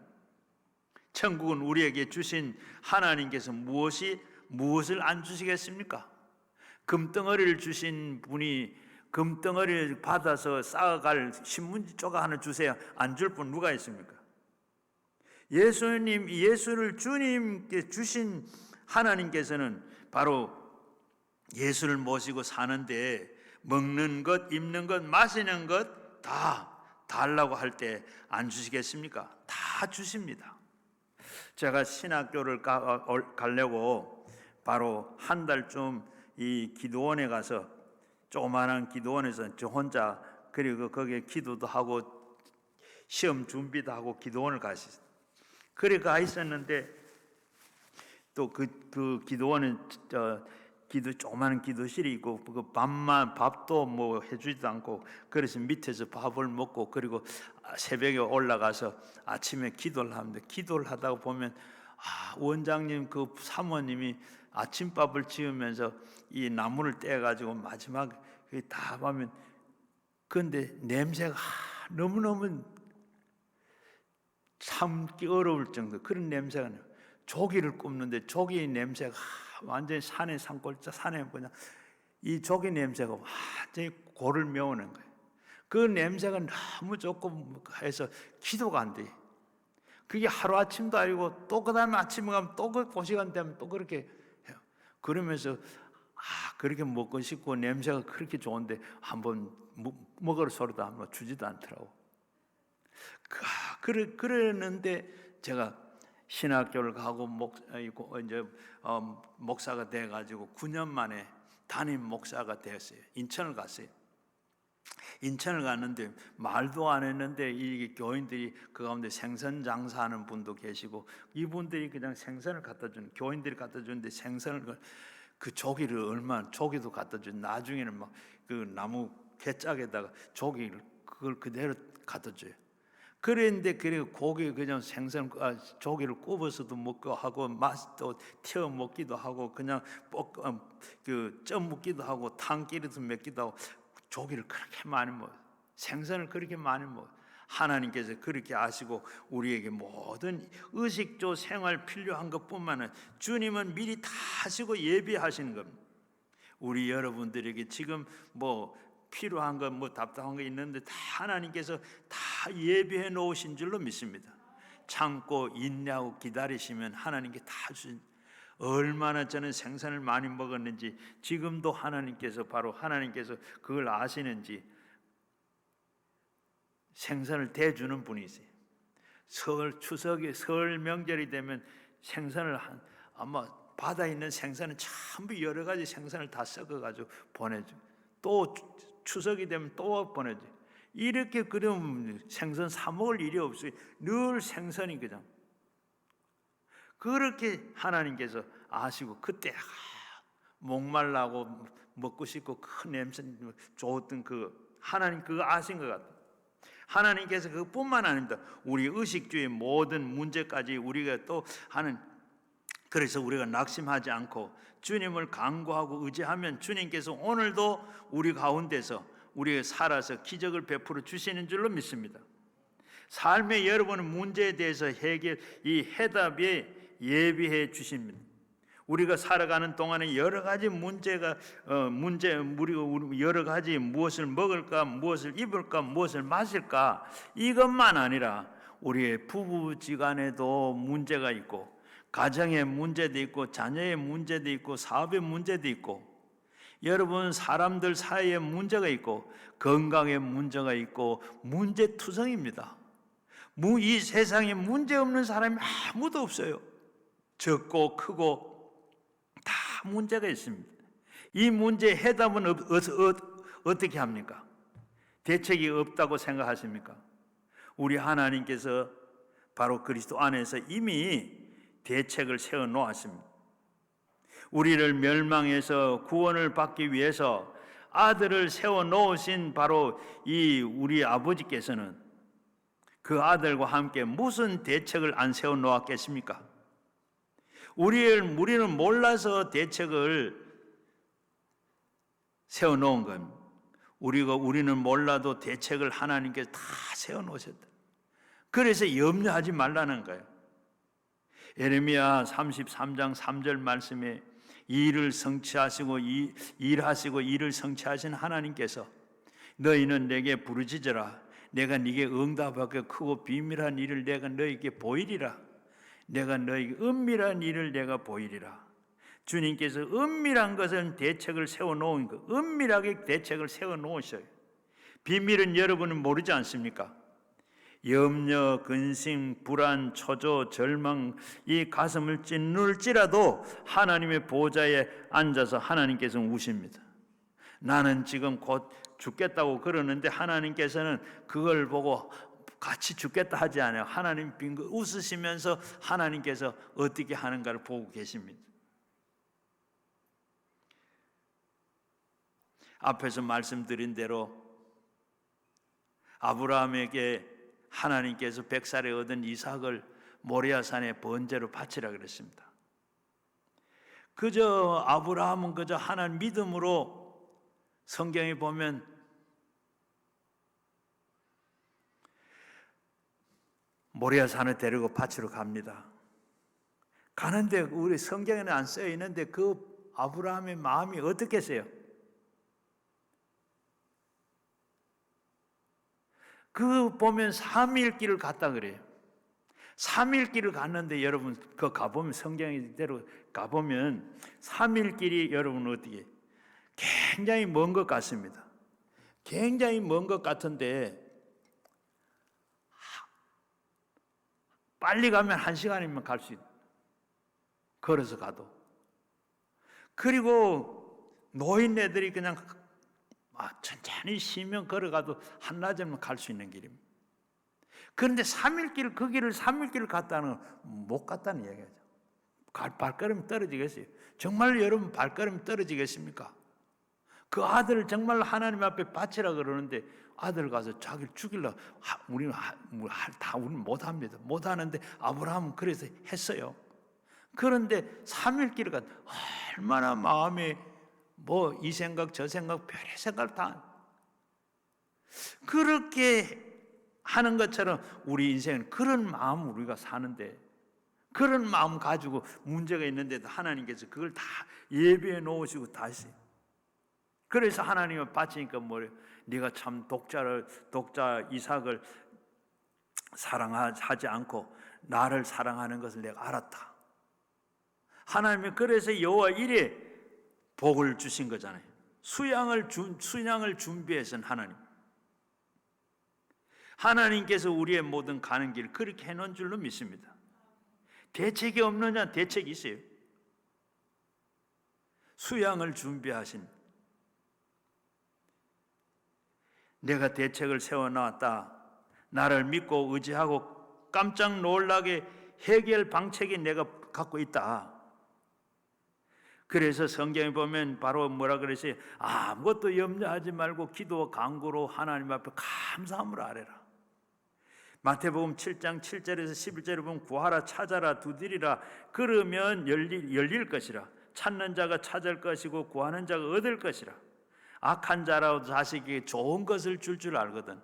천국은 우리에게 주신 하나님께서 무엇을 안 주시겠습니까? 금덩어리를 주신 분이 금덩어리를 받아서 쌓아갈 신문지 조각 하나 주세요. 안 줄 분 누가 있습니까? 예수를 주님께 주신 하나님께서는 바로 예수를 모시고 사는데 먹는 것, 입는 것, 마시는 것 다 달라고 할 때 안 주시겠습니까? 다 주십니다. 제가 신학교를 가려고 바로 한 달쯤 이 기도원에 가서, 조그마한 기도원에서 저 혼자, 그리고 거기에 기도도 하고 시험 준비도 하고 기도원을 갔어요. 그래 가 있었는데 또 그 기도원은 조그마한 기도실이 있고 그 밥도 뭐 해주지도 않고, 그래서 밑에서 밥을 먹고 그리고 새벽에 올라가서 아침에 기도를 합니다. 기도를 하다가 보면 원장님 그 사모님이 아침밥을 지으면서 이 나무를 떼가지고 마지막 다 하면, 그런데 냄새가 너무너무 참기 어려울 정도 그런 냄새가 나요. 조기를 굽는데 조기 냄새가 완전히 산에 산골짜 산에 그냥 이 조기 냄새가 완전히 고를 메우는 거예요. 그 냄새가 너무 조금 해서 기도가 안 돼. 그게 하루아침도 아니고 또 그 다음에 아침에 가면 또 그 시간 되면 또 그렇게 해요. 그러면서 그렇게 먹고 싶고 냄새가 그렇게 좋은데 한번 먹을 소리도 한번 주지도 않더라고. 그랬는데 제가 신학교를 가고 목사가 돼가지고 9년 만에 담임 목사가 되었어요. 인천을 갔어요. 인천을 갔는데 말도 안 했는데 이 교인들이 그 가운데 생선 장사하는 분도 계시고 이분들이 그냥 생선을 갖다 준, 교인들이 갖다 주는데 생선을 그 조기도 갖다 준. 나중에는 막 그 나무 개짝에다가 조기를 그걸 그대로 갖다 줘요. 그랬는데 그리고 고기 그냥 조기를 굽어서도 먹고 하고 맛도 튀어 먹기도 하고 그냥 쪄 먹기도 하고 탕끼리도 먹기도 하고 조기를 그렇게 많이 먹어요. 생선을 그렇게 많이 먹어요. 하나님께서 그렇게 아시고 우리에게 모든 의식조 생활 필요한 것뿐만 아니라 주님은 미리 다 하시고 예비하시는 겁니다. 우리 여러분들에게 지금 필요한 거 답답한 거 있는데 다 하나님께서 다 예비해 놓으신 줄로 믿습니다. 참고 인내하고 기다리시면 하나님께 다 주신. 얼마나 저는 생선을 많이 먹었는지 지금도 하나님께서 그걸 아시는지 생선을 대주는 분이세요. 설 명절이 되면 생선을 아마 바다에 있는 생선은 전부 여러 가지 생선을 다 섞어가지고 보내줘. 또 추석이 되면 또 보내줘. 이렇게 그럼 생선 사 먹을 일이 없어요. 늘 생선이 그냥. 그렇게 하나님께서 아시고 그때 목말라고 먹고 싶고 큰 냄새 좋았던 하나님 그거 아신 것 같아요. 하나님께서 그뿐만 아닙니다. 우리 의식주의 모든 문제까지 우리가 또 하는. 그래서 우리가 낙심하지 않고 주님을 간구하고 의지하면 주님께서 오늘도 우리 가운데서 우리가 살아서 기적을 베풀어 주시는 줄로 믿습니다. 삶의 여러분의 문제에 대해서 해답에 예비해 주십니다. 우리가 살아가는 동안에 여러 가지 우리가 여러 가지 무엇을 먹을까, 무엇을 입을까, 무엇을 마실까 이것만 아니라 우리의 부부지간에도 문제가 있고 가정의 문제도 있고 자녀의 문제도 있고 사업의 문제도 있고 여러분 사람들 사이에 문제가 있고 건강에 문제가 있고 문제투성입니다. 이 세상에 문제 없는 사람이 아무도 없어요. 적고 크고 다 문제가 있습니다. 이 문제의 해답은 어떻게 합니까? 대책이 없다고 생각하십니까? 우리 하나님께서 바로 그리스도 안에서 이미 대책을 세워 놓았습니다. 우리를 멸망해서 구원을 받기 위해서 아들을 세워 놓으신 바로 이 우리 아버지께서는 그 아들과 함께 무슨 대책을 안 세워 놓았겠습니까? 우리는 몰라서 대책을 세워 놓은 겁니다. 우리는 몰라도 대책을 하나님께서 다 세워 놓으셨다. 그래서 염려하지 말라는 거예요. 예레미야 33장 3절 말씀에 일을 성취하시고 일을 성취하신 하나님께서 너희는 내게 부르짖으라. 내가 네게 응답하게 크고 비밀한 일을 내가 너희에게 보이리라. 내가 너희에게 은밀한 일을 내가 보이리라. 주님께서 은밀한 것은 대책을 세워놓은 것, 은밀하게 대책을 세워놓으셔요. 비밀은 여러분은 모르지 않습니까? 염려, 근심, 불안, 초조, 절망 이 가슴을 찢눌지라도 하나님의 보좌에 앉아서 하나님께서는 우십니다. 나는 지금 곧 죽겠다고 그러는데 하나님께서는 그걸 보고 같이 죽겠다 하지 않아요. 하나님 빙긋 웃으시면서 하나님께서 어떻게 하는가를 보고 계십니다. 앞에서 말씀드린 대로 아브라함에게 하나님께서 100살에 얻은 이삭을 모리아산에 번제로 바치라 그랬습니다. 그저 아브라함은 그저 하나님 믿음으로 성경에 보면 모리아산을 데리고 바치러 갑니다. 가는데 우리 성경에는 안 쓰여 있는데 그 아브라함의 마음이 어떻겠어요? 그 보면 3일 길을 갔다 그래요. 3일 길을 갔는데 여러분 그 가보면 성경대로 가보면 3일 길이 여러분 어떻게 굉장히 먼 것 같습니다. 굉장히 먼 것 같은데 빨리 가면 1시간이면 갈 수 있다. 걸어서 가도. 그리고 노인네들이 그냥 천천히 쉬면 걸어가도 한나절이면 갈 수 있는 길입니다. 그런데 3일 길, 그 길을 3일 길을 갔다는 못 갔다는 얘기죠. 발걸음이 떨어지겠어요? 정말 여러분 발걸음이 떨어지겠습니까? 그 아들을 정말 하나님 앞에 바치라 그러는데 아들 가서 자기를 죽이려고 우리는 못합니다. 못하는데 아브라함은 그래서 했어요. 그런데 3일 길을 갔다 얼마나 마음에 이 생각 저 생각 별의 생각 다 그렇게 하는 것처럼 우리 인생은 그런 마음 우리가 사는데 그런 마음 가지고 문제가 있는데도 하나님께서 그걸 다 예비해 놓으시고 다시 그래서 하나님을 바치니까 뭐래요? 네가 참 독자 이삭을 사랑하지 않고 나를 사랑하는 것을 내가 알았다. 하나님이 그래서 여호와 이래 복을 주신 거잖아요. 수양을 준비해선 하나님께서 우리의 모든 가는 길 그렇게 해놓은 줄로 믿습니다. 대책이 없느냐? 대책이 있어요. 수양을 준비하신 내가 대책을 세워놨다. 나를 믿고 의지하고 깜짝 놀라게 해결 방책이 내가 갖고 있다. 그래서 성경에 보면 바로 뭐라 그랬어요? 아무것도 염려하지 말고 기도와 간구로 하나님 앞에 감사함을 아뢰라. 마태복음 7장 7절에서 11절에 보면 구하라 찾아라 두드리라 그러면 열릴 것이라. 찾는 자가 찾을 것이고 구하는 자가 얻을 것이라. 악한 자라도 자식에게 좋은 것을 줄 알거든.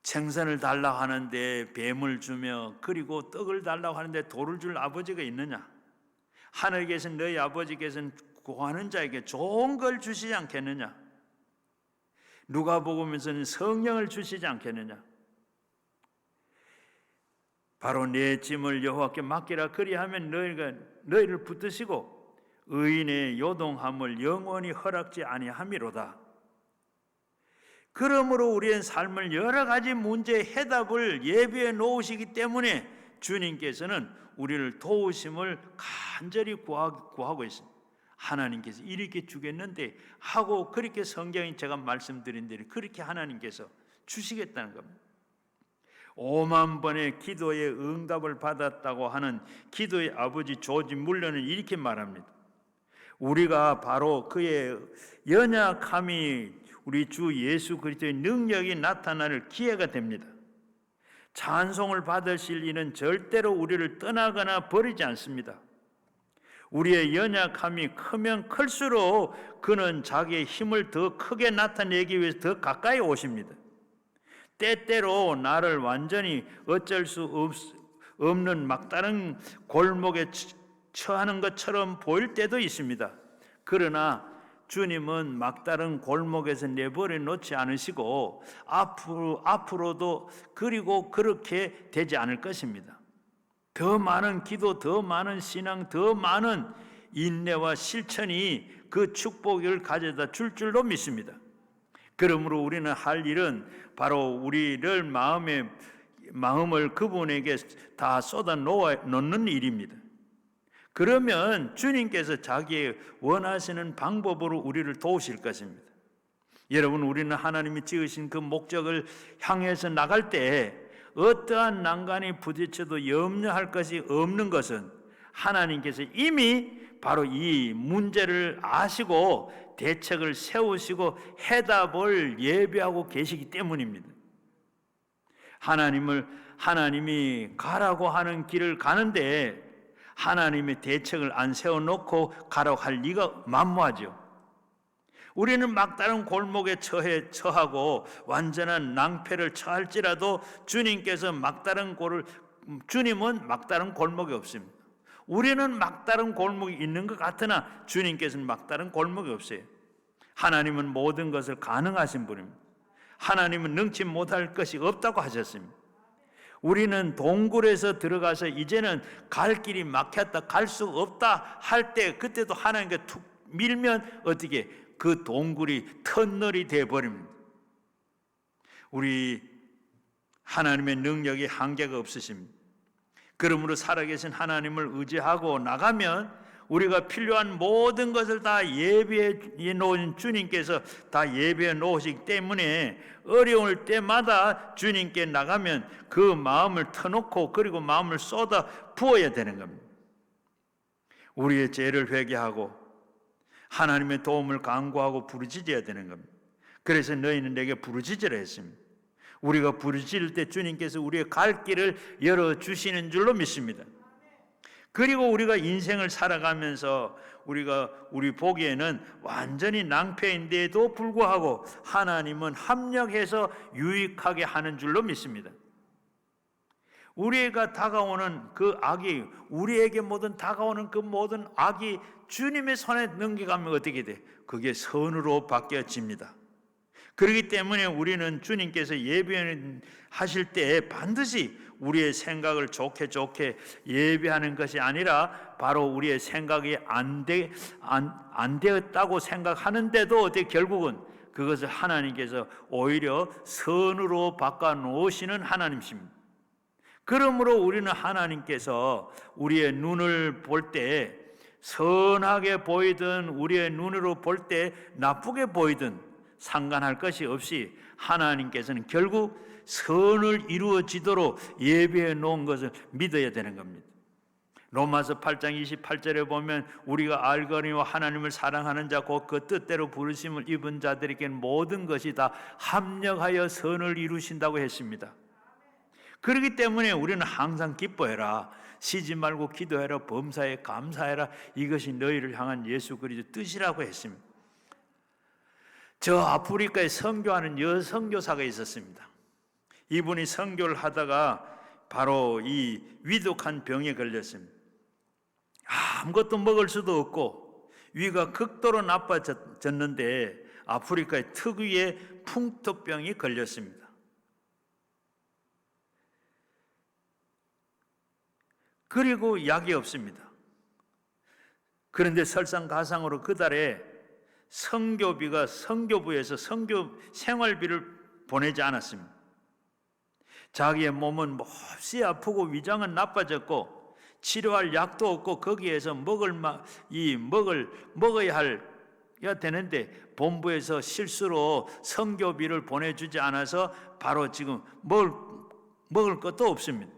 생선을 달라고 하는데 뱀을 주며 그리고 떡을 달라고 하는데 돌을 줄 아버지가 있느냐? 하늘에 계신 너희 아버지께서는 구하는 자에게 좋은 걸 주시지 않겠느냐? 누가복음에서는 성령을 주시지 않겠느냐? 바로 내 짐을 여호와께 맡기라. 그리하면 너희를 붙드시고 의인의 요동함을 영원히 허락지 아니함이로다. 그러므로 우리의 삶을 여러 가지 문제의 해답을 예비해 놓으시기 때문에 주님께서는 우리를 도우심을 간절히 구하고 있습니다. 하나님께서 이렇게 주겠는데 하고 그렇게 성경이 제가 말씀드린 대로 그렇게 하나님께서 주시겠다는 겁니다. 5만 번의 기도의 응답을 받았다고 하는 기도의 아버지 조지 물러는 이렇게 말합니다. 우리가 바로 그의 연약함이 우리 주 예수 그리스도의 능력이 나타날 기회가 됩니다. 찬송을 받으실 이는 절대로 우리를 떠나거나 버리지 않습니다. 우리의 연약함이 크면 클수록 그는 자기의 힘을 더 크게 나타내기 위해서 더 가까이 오십니다. 때때로 나를 완전히 어쩔 수 없는 막다른 골목에 처하는 것처럼 보일 때도 있습니다. 그러나 주님은 막다른 골목에서 내버려 놓지 않으시고 앞으로도 그리고 그렇게 되지 않을 것입니다. 더 많은 기도, 더 많은 신앙, 더 많은 인내와 실천이 그 축복을 가져다 줄 줄로 믿습니다. 그러므로 우리는 할 일은 바로 우리를 마음을 그분에게 다 쏟아 놓는 일입니다. 그러면 주님께서 자기의 원하시는 방법으로 우리를 도우실 것입니다. 여러분, 우리는 하나님이 지으신 그 목적을 향해서 나갈 때 어떠한 난간이 부딪혀도 염려할 것이 없는 것은 하나님께서 이미 바로 이 문제를 아시고 대책을 세우시고 해답을 예비하고 계시기 때문입니다. 하나님이 가라고 하는 길을 가는데 하나님의 대책을 안 세워놓고 가라고 할 리가 만무하죠. 우리는 막다른 골목에 처하고 완전한 낭패를 처할지라도 주님은 막다른 골목이 없습니다. 우리는 막다른 골목이 있는 것 같으나 주님께서는 막다른 골목이 없어요. 하나님은 모든 것을 가능하신 분입니다. 하나님은 능치 못할 것이 없다고 하셨습니다. 우리는 동굴에서 들어가서 이제는 갈 길이 막혔다, 갈 수 없다 할 때, 그때도 하나님께 툭 밀면 어떻게 그 동굴이 터널이 되어버립니다. 우리 하나님의 능력이 한계가 없으십니다. 그러므로 살아계신 하나님을 의지하고 나가면 우리가 필요한 모든 것을 다 예비해 놓은 주님께서 다 예비해 놓으시기 때문에 어려울 때마다 주님께 나가면 그 마음을 터놓고 그리고 마음을 쏟아 부어야 되는 겁니다. 우리의 죄를 회개하고 하나님의 도움을 간구하고 부르짖어야 되는 겁니다. 그래서 너희는 내게 부르짖으라 했습니다. 우리가 부르짖을 때 주님께서 우리의 갈 길을 열어주시는 줄로 믿습니다. 그리고 우리가 인생을 살아가면서 우리 보기에는 완전히 낭패인데도 불구하고 하나님은 합력해서 유익하게 하는 줄로 믿습니다. 우리가 다가오는 그 악이, 우리에게 모든 다가오는 그 모든 악이 주님의 손에 넘겨가면 어떻게 돼? 그게 선으로 바뀌어집니다. 그렇기 때문에 우리는 주님께서 예배하실 때 반드시 우리의 생각을 좋게 예배하는 것이 아니라 바로 우리의 생각이 안 되었다고 생각하는데도 어떻게 결국은 그것을 하나님께서 오히려 선으로 바꿔 놓으시는 하나님이십니다. 그러므로 우리는 하나님께서 우리의 눈을 볼 때 선하게 보이든 우리의 눈으로 볼 때 나쁘게 보이든 상관할 것이 없이 하나님께서는 결국 선을 이루어지도록 예비해 놓은 것을 믿어야 되는 겁니다. 로마서 8장 28절에 보면 우리가 알거니와 하나님을 사랑하는 자 곧 그 뜻대로 부르심을 입은 자들에게는 모든 것이 다 합력하여 선을 이루신다고 했습니다. 그렇기 때문에 우리는 항상 기뻐해라, 쉬지 말고 기도해라, 범사에 감사해라, 이것이 너희를 향한 예수 그리스도의 뜻이라고 했습니다. 저 아프리카에 선교하는 여선교사가 있었습니다. 이분이 선교를 하다가 바로 이 위독한 병에 걸렸습니다. 아무것도 먹을 수도 없고 위가 극도로 나빠졌는데 아프리카의 특유의 풍토병이 걸렸습니다. 그리고 약이 없습니다. 그런데 설상가상으로 그달에 선교부에서 선교 생활비를 보내지 않았습니다. 자기의 몸은 몹시 아프고 위장은 나빠졌고 치료할 약도 없고 거기에서 먹어야 되는데 본부에서 실수로 선교비를 보내주지 않아서 바로 지금 먹을 것도 없습니다.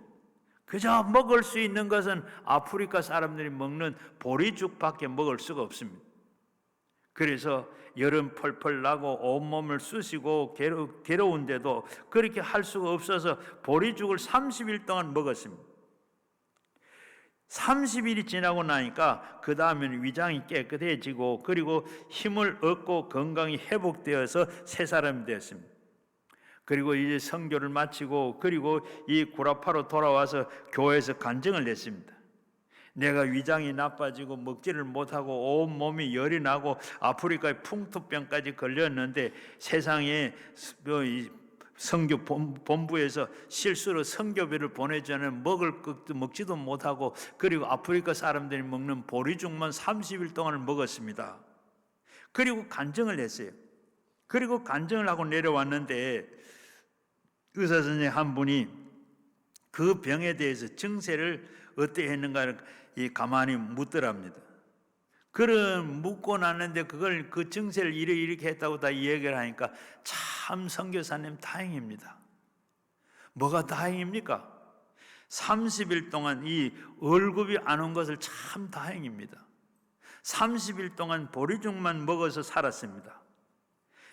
그저 먹을 수 있는 것은 아프리카 사람들이 먹는 보리죽밖에 먹을 수가 없습니다. 그래서 여름 펄펄 나고 온몸을 쑤시고 괴로운데도 그렇게 할 수가 없어서 보리죽을 30일 동안 먹었습니다. 30일이 지나고 나니까 그 다음에는 위장이 깨끗해지고 그리고 힘을 얻고 건강이 회복되어서 새 사람이 되었습니다. 그리고 이제 선교를 마치고 그리고 이 구라파로 돌아와서 교회에서 간증을 냈습니다. 내가 위장이 나빠지고 먹지를 못하고 온 몸이 열이 나고 아프리카의 풍토병까지 걸렸는데 세상에 선교 본부에서 실수로 선교비를 보내주는 먹을 것도 먹지도 못하고 그리고 아프리카 사람들이 먹는 보리죽만 30일 동안을 먹었습니다. 그리고 간증을 했어요. 그리고 간증을 하고 내려왔는데 의사 선생님 한 분이 그 병에 대해서 증세를 어떻게 했는가를 가만히 묻더랍니다. 그런 묻고 났는데 그 증세를 이렇게 했다고 다 얘기를 하니까 참 선교사님 다행입니다. 뭐가 다행입니까? 30일 동안 이 월급이 안 온 것을 참 다행입니다. 30일 동안 보리죽만 먹어서 살았습니다.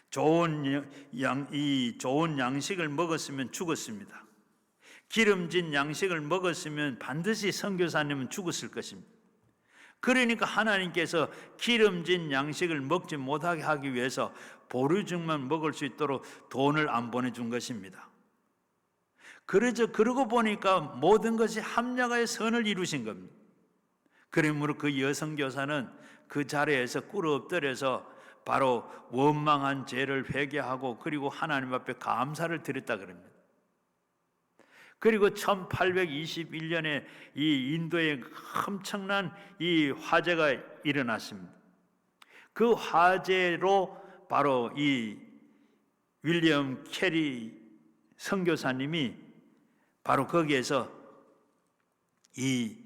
좋은 양식을 먹었으면 죽었습니다. 기름진 양식을 먹었으면 반드시 선교사님은 죽었을 것입니다. 그러니까 하나님께서 기름진 양식을 먹지 못하게 하기 위해서 보리죽만 먹을 수 있도록 돈을 안 보내준 것입니다. 그러고 보니까 모든 것이 합력하여 선을 이루신 겁니다. 그러므로 그 여성교사는 그 자리에서 꿇어 엎드려서 바로 원망한 죄를 회개하고 그리고 하나님 앞에 감사를 드렸다 그럽니다. 그리고 1821년에 이 인도에 엄청난 이 화재가 일어났습니다. 그 화재로 바로 이 윌리엄 캐리 선교사님이 바로 거기에서 이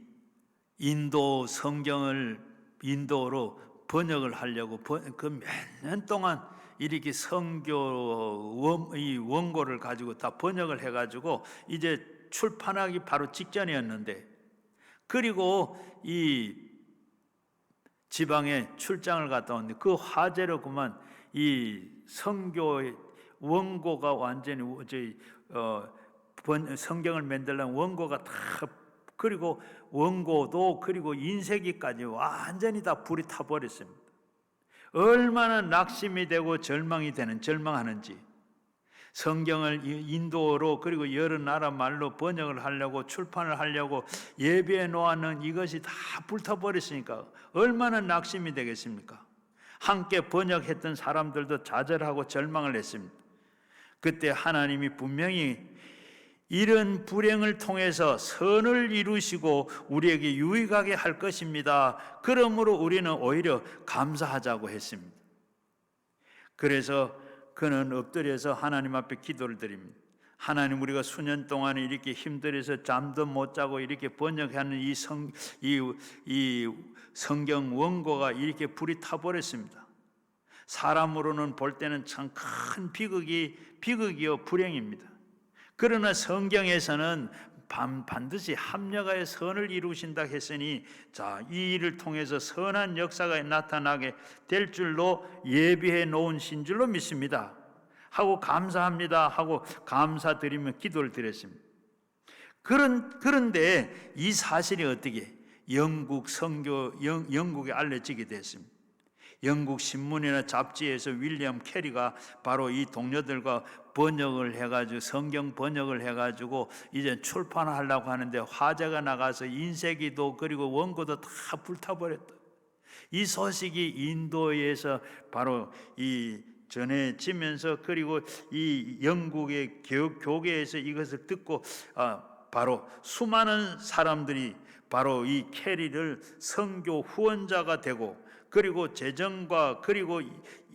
인도 성경을 인도로 번역을 하려고 그 몇 년 동안 이렇게 성교 이 원고를 가지고 다 번역을 해가지고 이제 출판하기 바로 직전이었는데, 그리고 이 지방에 출장을 갔다 왔는데 그 화재로 그만 이 성교 원고가 완전히 성경을 만들려면 원고가 다, 그리고 원고도 그리고 인쇄기까지 완전히 다 불이 타버렸습니다. 얼마나 낙심이 되고 절망하는지. 성경을 인도어로 그리고 여러 나라 말로 번역을 하려고 출판을 하려고 예비해 놓았는 이것이 다 불타버렸으니까 얼마나 낙심이 되겠습니까? 함께 번역했던 사람들도 좌절하고 절망을 했습니다. 그때 하나님이 분명히 이런 불행을 통해서 선을 이루시고 우리에게 유익하게 할 것입니다. 그러므로 우리는 오히려 감사하자고 했습니다. 그래서 그는 엎드려서 하나님 앞에 기도를 드립니다. 하나님, 우리가 수년 동안 이렇게 힘들어서 잠도 못 자고 이렇게 번역하는 이 성경 원고가 이렇게 불이 타버렸습니다. 사람으로는 볼 때는 참 큰 비극이요 불행입니다. 그러나 성경에서는 반드시 합력하여 선을 이루신다 했으니, 자, 이 일을 통해서 선한 역사가 나타나게 될 줄로 예비해 놓으신 줄로 믿습니다 하고 감사합니다 하고 감사드리며 기도를 드렸습니다. 그런데 이 사실이 어떻게 영국에 알려지게 됐습니다. 영국 신문이나 잡지에서 윌리엄 캐리가 바로 이 동료들과 번역을 해가지고 성경 번역을 해가지고 이제 출판하려고 하는데 화재가 나가서 인쇄기도 그리고 원고도 다 불타버렸다. 이 소식이 인도에서 바로 이 전해지면서, 그리고 이 영국의 교계에서 이것을 듣고 바로 수많은 사람들이 바로 이 캐리를 선교 후원자가 되고, 그리고 재정과 그리고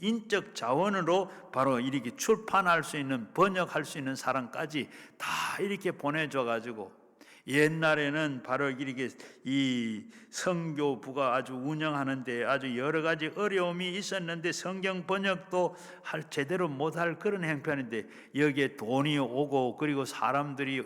인적 자원으로 바로 이렇게 출판할 수 있는, 번역할 수 있는 사람까지 다 이렇게 보내줘 가지고, 옛날에는 바로 이렇게 이 선교부가 아주 운영하는데 아주 여러 가지 어려움이 있었는데 성경 번역도 제대로 못할 그런 형편인데, 여기에 돈이 오고 그리고 사람들이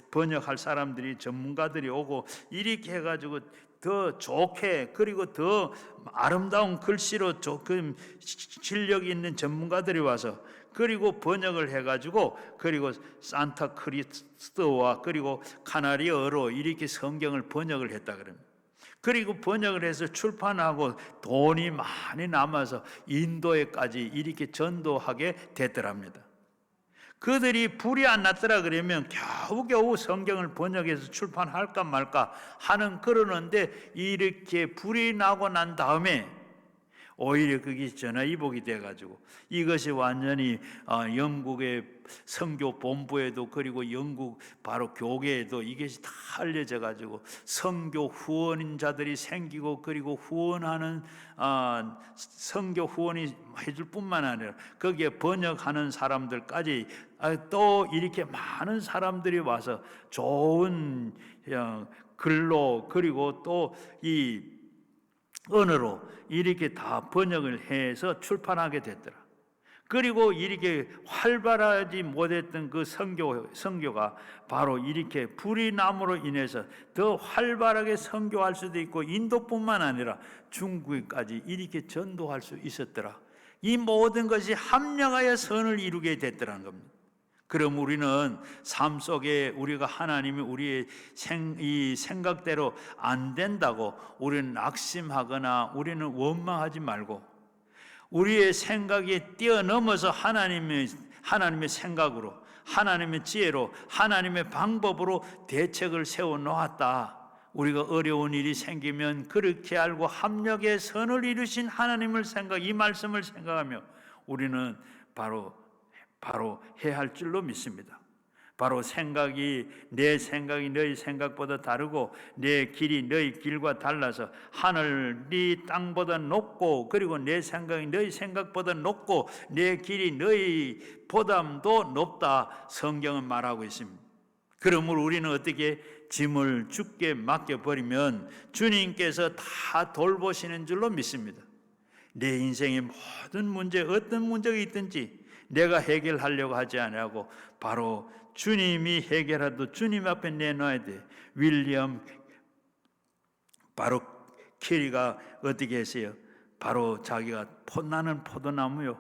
번역할 사람들이 전문가들이 오고 이렇게 해가지고 더 좋게 그리고 더 아름다운 글씨로 조금 실력이 있는 전문가들이 와서 그리고 번역을 해가지고, 그리고 산타크리스트와 그리고 카나리어로 이렇게 성경을 번역을 했다 그럽니다. 그리고 번역을 해서 출판하고 돈이 많이 남아서 인도에까지 이렇게 전도하게 됐더랍니다. 그들이 불이 안 났더라 그러면 겨우겨우 성경을 번역해서 출판할까 말까 하는, 그러는데 이렇게 불이 나고 난 다음에 오히려 그게 전화위복이 돼가지고 이것이 완전히 영국의 선교 본부에도 그리고 영국 바로 교계에도 이것이 다 알려져가지고 선교 후원자들이 생기고, 그리고 후원하는 선교 후원이 해줄 뿐만 아니라 거기에 번역하는 사람들까지 또 이렇게 많은 사람들이 와서 좋은 글로 그리고 또 이 언어로 이렇게 다 번역을 해서 출판하게 됐더라. 그리고 이렇게 활발하지 못했던 그 선교가 바로 이렇게 불이 남으로 인해서 더 활발하게 선교할 수도 있고, 인도뿐만 아니라 중국까지 이렇게 전도할 수 있었더라. 이 모든 것이 합력하여 선을 이루게 됐더라는 겁니다. 그럼 우리는 삶 속에 우리가 하나님이 우리의 이 생각대로 안 된다고 우리는 낙심하거나 우리는 원망하지 말고, 우리의 생각이 뛰어넘어서 하나님의 생각으로, 하나님의 지혜로, 하나님의 방법으로 대책을 세워 놓았다. 우리가 어려운 일이 생기면 그렇게 알고 합력의 선을 이루신 하나님을 이 말씀을 생각하며 우리는 바로 해야 할 줄로 믿습니다. 바로 내 생각이 너희 생각보다 다르고 내 길이 너희 길과 달라서 하늘이 땅보다 높고, 그리고 내 생각이 너희 생각보다 높고 내 길이 너희 보담도 높다, 성경은 말하고 있습니다. 그러므로 우리는 어떻게 짐을 주께 맡겨버리면 주님께서 다 돌보시는 줄로 믿습니다. 내 인생의 모든 문제, 어떤 문제가 있든지 내가 해결하려고 하지 않고 바로 주님이 해결하도 주님 앞에 내놔야 돼. 바로 캐리가 어떻게 했어요? 바로 자기가 나는 포도나무요,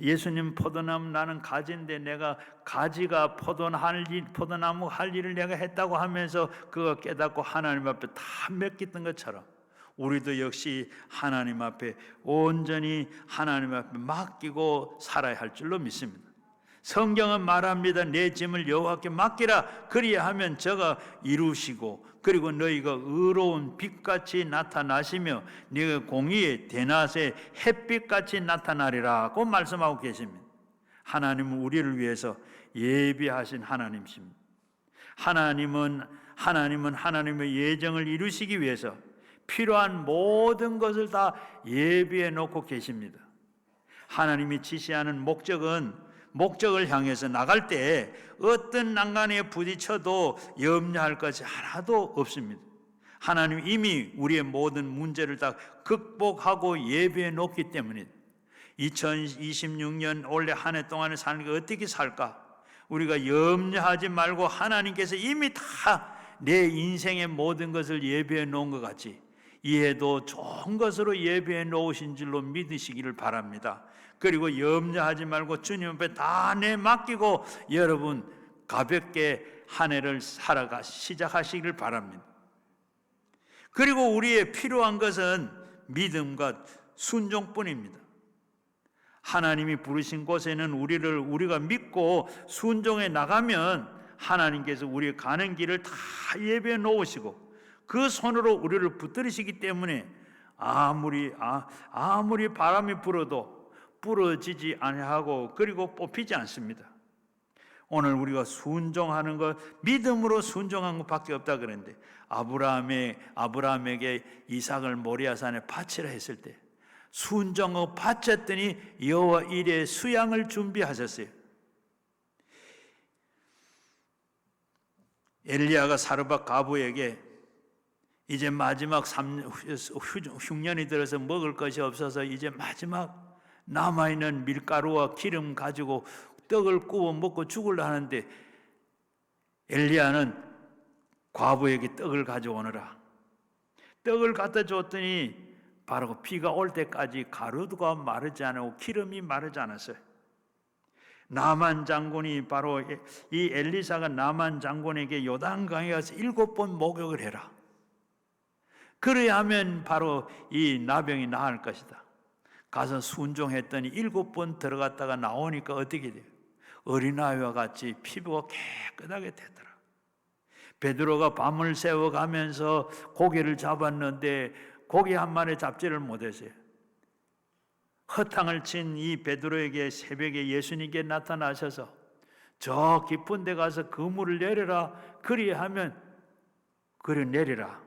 예수님 포도나무, 나는 가지인데 내가 가지가 포도나무 할 일을 내가 했다고 하면서 그거 깨닫고 하나님 앞에 다 맡겼던 것처럼 우리도 역시 하나님 앞에 온전히 하나님 앞에 맡기고 살아야 할 줄로 믿습니다. 성경은 말합니다. 내 짐을 여호와께 맡기라. 그리하면 저가 이루시고, 그리고 너희가 의로운 빛같이 나타나시며 너희가 공의의 대낮에 햇빛같이 나타나리라고 말씀하고 계십니다. 하나님은 우리를 위해서 예비하신 하나님이십니다. 하나님은 하나님의 예정을 이루시기 위해서 필요한 모든 것을 다 예비해 놓고 계십니다. 하나님이 지시하는 목적을 향해서 나갈 때 어떤 난간에 부딪혀도 염려할 것이 하나도 없습니다. 하나님 이미 우리의 모든 문제를 다 극복하고 예비해 놓기 때문입니다. 2026년 올해 한 해 동안에 사는 게 어떻게 살까? 우리가 염려하지 말고 하나님께서 이미 다 내 인생의 모든 것을 예비해 놓은 것 같이 이 해도 좋은 것으로 예비해 놓으신 줄로 믿으시기를 바랍니다. 그리고 염려하지 말고 주님 앞에 다 맡기고 여러분 가볍게 한 해를 시작하시길 바랍니다. 그리고 우리의 필요한 것은 믿음과 순종뿐입니다. 하나님이 부르신 곳에는 우리가 믿고 순종해 나가면 하나님께서 우리의 가는 길을 다 예비해 놓으시고 그 손으로 우리를 붙들으시기 때문에 아무리 바람이 불어도 부러지지 아니하고 그리고 뽑히지 않습니다. 오늘 우리가 순종하는 것, 믿음으로 순종한 것밖에 없다 그랬는데 아브라함에게 이삭을 모리아산에 바치라 했을 때 순종하고 바쳤더니 여호와 이레 수양을 준비하셨어요. 엘리야가 사르밧 과부에게 이제 마지막 흉년이 들어서 먹을 것이 없어서 이제 마지막 남아있는 밀가루와 기름 가지고 떡을 구워 먹고 죽으려 하는데 엘리야는 과부에게 떡을 가져오너라. 떡을 갖다 줬더니 바로 비가 올 때까지 가루가 마르지 않고 기름이 마르지 않았어요. 나만 장군이 바로 이 엘리사가 나만 장군에게 요단강에 가서 7번 목욕을 해라. 그래야 하면 바로 이 나병이 나을 것이다. 가서 순종했더니 7번 들어갔다가 나오니까 어떻게 돼요? 어린아이와 같이 피부가 깨끗하게 되더라. 베드로가 밤을 새워가면서 고기를 잡았는데 고기 한 마리 잡지를 못했어요. 허탕을 친 이 베드로에게 새벽에 예수님께 나타나셔서 저 깊은 데 가서 그물을 내려라. 그리하면 그래 내리라.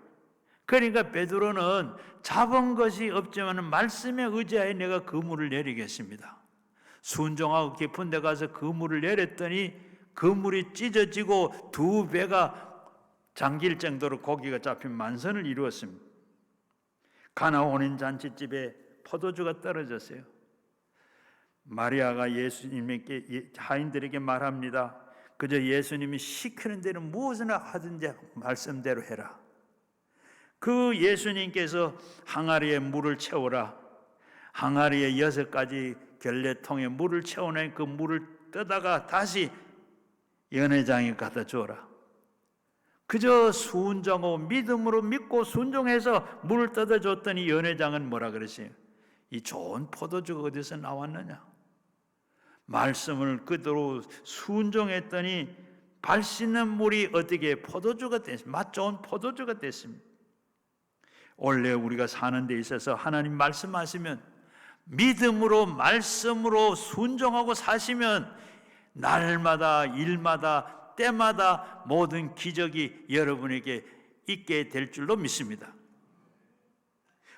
그러니까 베드로는 잡은 것이 없지만 말씀에 의지하여 내가 그물을 내리겠습니다. 순종하고 깊은 데 가서 그물을 내렸더니 그물이 찢어지고 2배가 잠길 정도로 고기가 잡힌 만선을 이루었습니다. 가나 혼인 잔치집에 포도주가 떨어졌어요. 마리아가 예수님께 하인들에게 말합니다. 그저 예수님이 시키는 대로 무엇이나 하든지 말씀대로 해라. 그 예수님께서 항아리에 물을 채우라. 항아리에 6가지 결례통에 물을 채우니 그 물을 떠다가 다시 연회장에 갖다 주어라. 그저 순종하고 믿음으로 믿고 순종해서 물을 떠다 줬더니 연회장은 뭐라 그랬어요? 이 좋은 포도주가 어디서 나왔느냐? 말씀을 그대로 순종했더니 발 씻는 물이 어떻게 포도주가 됐습니다. 맛 좋은 포도주가 됐습니다. 원래 우리가 사는 데 있어서 하나님 말씀하시면 믿음으로 말씀으로 순종하고 사시면 날마다 일마다 때마다 모든 기적이 여러분에게 있게 될 줄로 믿습니다.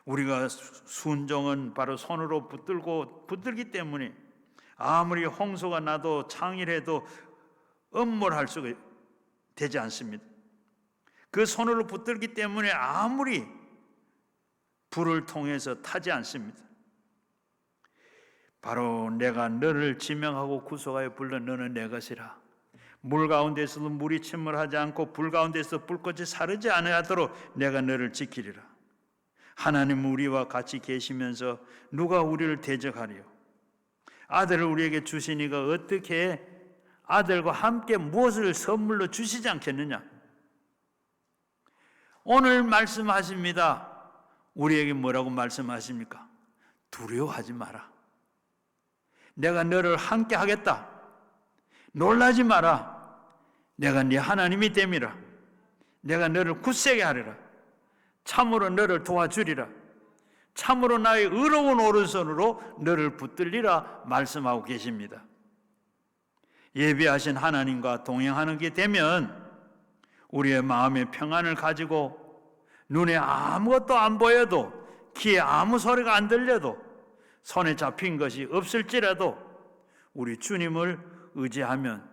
우리가 순종은 바로 손으로 붙들기 때문에 아무리 홍수가 나도 창일해도 음몰할 수가 되지 않습니다. 그 손으로 붙들기 때문에 아무리 불을 통해서 타지 않습니다. 바로 내가 너를 지명하고 구속하여 불러 너는 내 것이라. 물 가운데서도 물이 침몰하지 않고 불 가운데서 불꽃이 사르지 아니하도록 내가 너를 지키리라. 하나님 우리와 같이 계시면서 누가 우리를 대적하리요? 아들을 우리에게 주시니가 어떻게 아들과 함께 무엇을 선물로 주시지 않겠느냐? 오늘 말씀하십니다. 우리에게 뭐라고 말씀하십니까? 두려워하지 마라. 내가 너를 함께 하겠다. 놀라지 마라. 내가 네 하나님이 됨이라. 내가 너를 굳세게 하리라. 참으로 너를 도와주리라. 참으로 나의 의로운 오른손으로 너를 붙들리라 말씀하고 계십니다. 예비하신 하나님과 동행하는 게 되면 우리의 마음의 평안을 가지고 눈에 아무것도 안 보여도 귀에 아무 소리가 안 들려도 손에 잡힌 것이 없을지라도 우리 주님을 의지하면,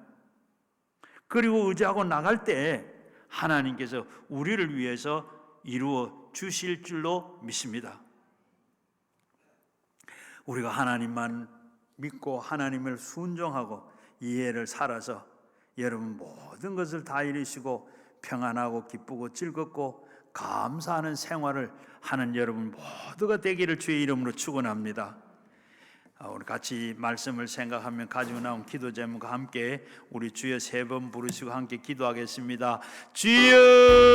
그리고 의지하고 나갈 때 하나님께서 우리를 위해서 이루어 주실 줄로 믿습니다. 우리가 하나님만 믿고 하나님을 순종하고 이해를 살아서 여러분 모든 것을 다 이루시고 평안하고 기쁘고 즐겁고 감사하는 생활을 하는 여러분 모두가 되기를 주의 이름으로 축원합니다. 오늘 같이 말씀을 생각하며 가지고 나온 기도 제목과 함께 우리 주여 3번 부르시고 함께 기도하겠습니다. 주여